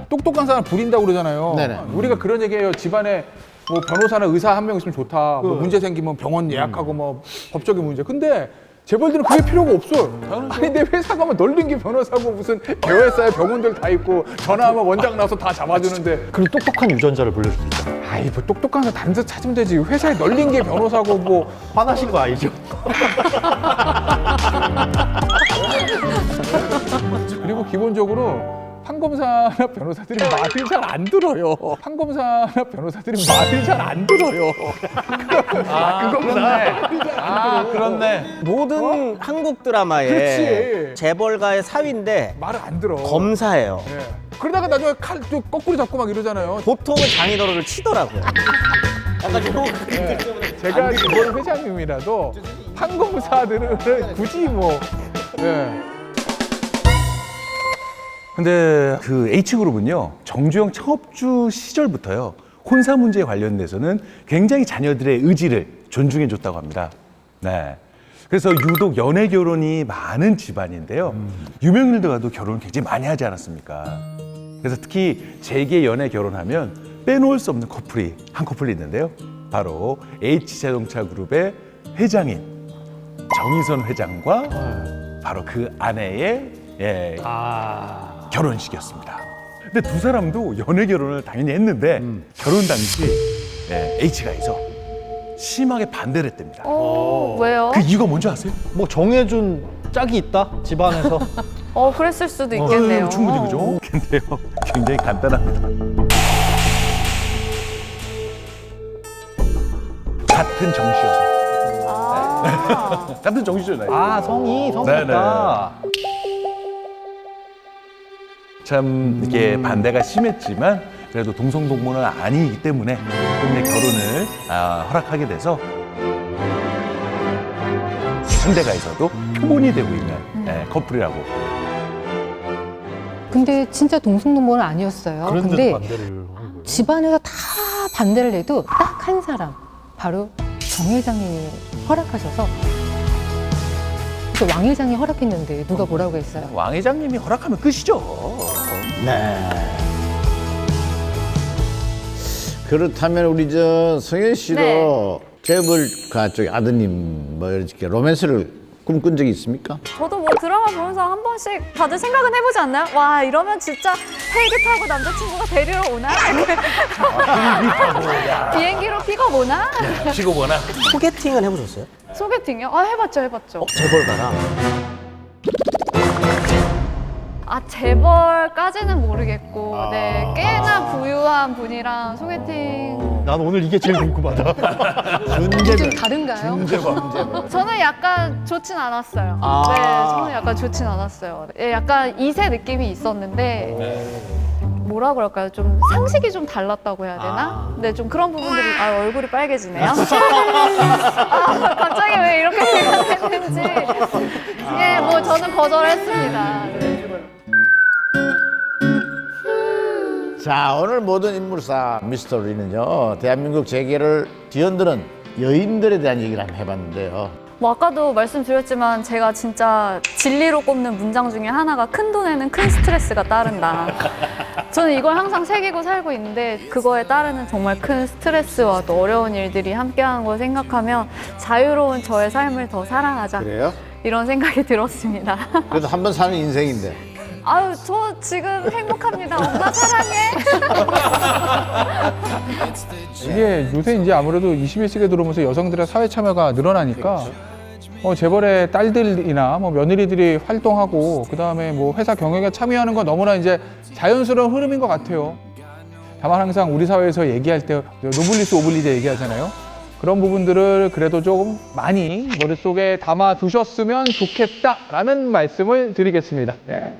똑똑한 사람 부린다고 그러잖아요. 네네. 우리가 그런 얘기해요. 집안에 뭐 변호사나 의사 한 명 있으면 좋다. 뭐 문제 생기면 병원 예약하고 뭐 법적인 문제. 근데 재벌들은 그게 필요가 없어. 아니 내 회사 가면 널린 게 변호사고 무슨 개회사에 병원들 다 있고 전화하면 원장 나와서 다 잡아주는데. 그리고 똑똑한 유전자를 불릴 수 있잖아. 아이 뭐 똑똑한 사람 다른 데 찾으면 되지. 회사에 널린 게 변호사고 뭐. 화나신 거 아니죠? 그리고 기본적으로 판검사나 변호사들이 말을 잘 안 들어요. 판검사나 변호사들이 말을 잘 안 들어요. 그렇네. 모든 한국 드라마에 그렇지. 재벌가의 사위인데 말을 안 들어. 검사예요. 예. 그러다가 나중에 칼 또 거꾸로 잡고 막 이러잖아요. 보통은 장인어른을 치더라고요. 약간 좀 제가 재벌 회장님이라도 판검사들은 굳이 뭐. 예. 근데 그 H그룹은요, 정주영 창업주 시절부터요, 혼사 문제에 관련돼서는 굉장히 자녀들의 의지를 존중해 줬다고 합니다. 네. 그래서 유독 연애 결혼이 많은 집안인데요. 유명인들과도 결혼을 굉장히 많이 하지 않았습니까? 그래서 특히 재계 연애 결혼하면 빼놓을 수 없는 커플이 한 커플이 있는데요. 바로 H자동차 그룹의 회장인 정의선 회장과 바로 그 아내의 결혼식이었습니다. 근데 두 사람도 연애 결혼을 당연히 했는데 결혼 당시 H가에서 심하게 반대를 했답니다. 왜요? 그 이유가 뭔지 아세요? 뭐 정해준 짝이 있다 집안에서. 그랬을 수도 있겠네요. 충분히 그죠? 근데요, 굉장히 간단합니다. 같은 정씨여서. 같은 정씨잖아요. 아 성이 네네. 있다. 참 이게 반대가 심했지만 그래도 동성동본은 아니기 때문에 결혼을 허락하게 돼서 현대가에서도 표본이 되고 있는 커플이라고. 근데 진짜 동승동본은 아니었어요. 근데 반대를. 집안에서 다 반대를 해도 딱 한 사람, 바로 정 회장님이 허락하셔서. 왕 회장이 허락했는데 누가 뭐라고 했어요? 왕 회장님이 허락하면 끝이죠. 네. 그렇다면 우리 저 성현 씨도 네. 재벌가 쪽 아드님 뭐 이렇게 로맨스를 꿈꾼 적이 있습니까? 저도 뭐 드라마 보면서 한 번씩 다들 생각은 해보지 않나요? 와, 이러면 진짜 헬기 타고 남자친구가 데리러 오나? 비행기로 픽업 오나? 지금 뭐나? 소개팅은 해보셨어요? 소개팅이요? 해봤죠. 재벌가랑. 재벌까지는 모르겠고, 네, 꽤나 부유한 분이랑 소개팅. 난 오늘 이게 제일 궁금하다. 좀 다른가요? 저는 약간 좋진 않았어요. 네, 저는 약간 좋진 않았어요. 예, 약간 2세 느낌이 있었는데, 뭐라 그럴까요? 좀 상식이 좀 달랐다고 해야 되나? 네, 좀 그런 부분들이, 얼굴이 빨개지네요. 갑자기 왜 이렇게 생각했는지. 예, 뭐 저는 거절했습니다. 네. 자, 오늘 모든 인물사 미스터리는요, 대한민국 재계를 뒤흔드는 여인들에 대한 얘기를 한번 해봤는데요. 뭐 아까도 말씀드렸지만 제가 진짜 진리로 꼽는 문장 중에 하나가 큰 돈에는 큰 스트레스가 따른다. 저는 이걸 항상 새기고 살고 있는데 그거에 따르는 정말 큰 스트레스와 또 어려운 일들이 함께하는 걸 생각하면 자유로운 저의 삶을 더 사랑하자. 그래요? 이런 생각이 들었습니다. 그래도 한 번 사는 인생인데. 저 지금 행복합니다. 엄마 사랑해. 이게 요새 이제 아무래도 21세기에 들어오면서 여성들의 사회 참여가 늘어나니까 재벌의 딸들이나 뭐 며느리들이 활동하고 그다음에 뭐 회사 경영에 참여하는 건 너무나 이제 자연스러운 흐름인 것 같아요. 다만 항상 우리 사회에서 얘기할 때 노블리스 오블리제 얘기하잖아요. 그런 부분들을 그래도 조금 많이 머릿속에 담아 두셨으면 좋겠다라는 말씀을 드리겠습니다. 네.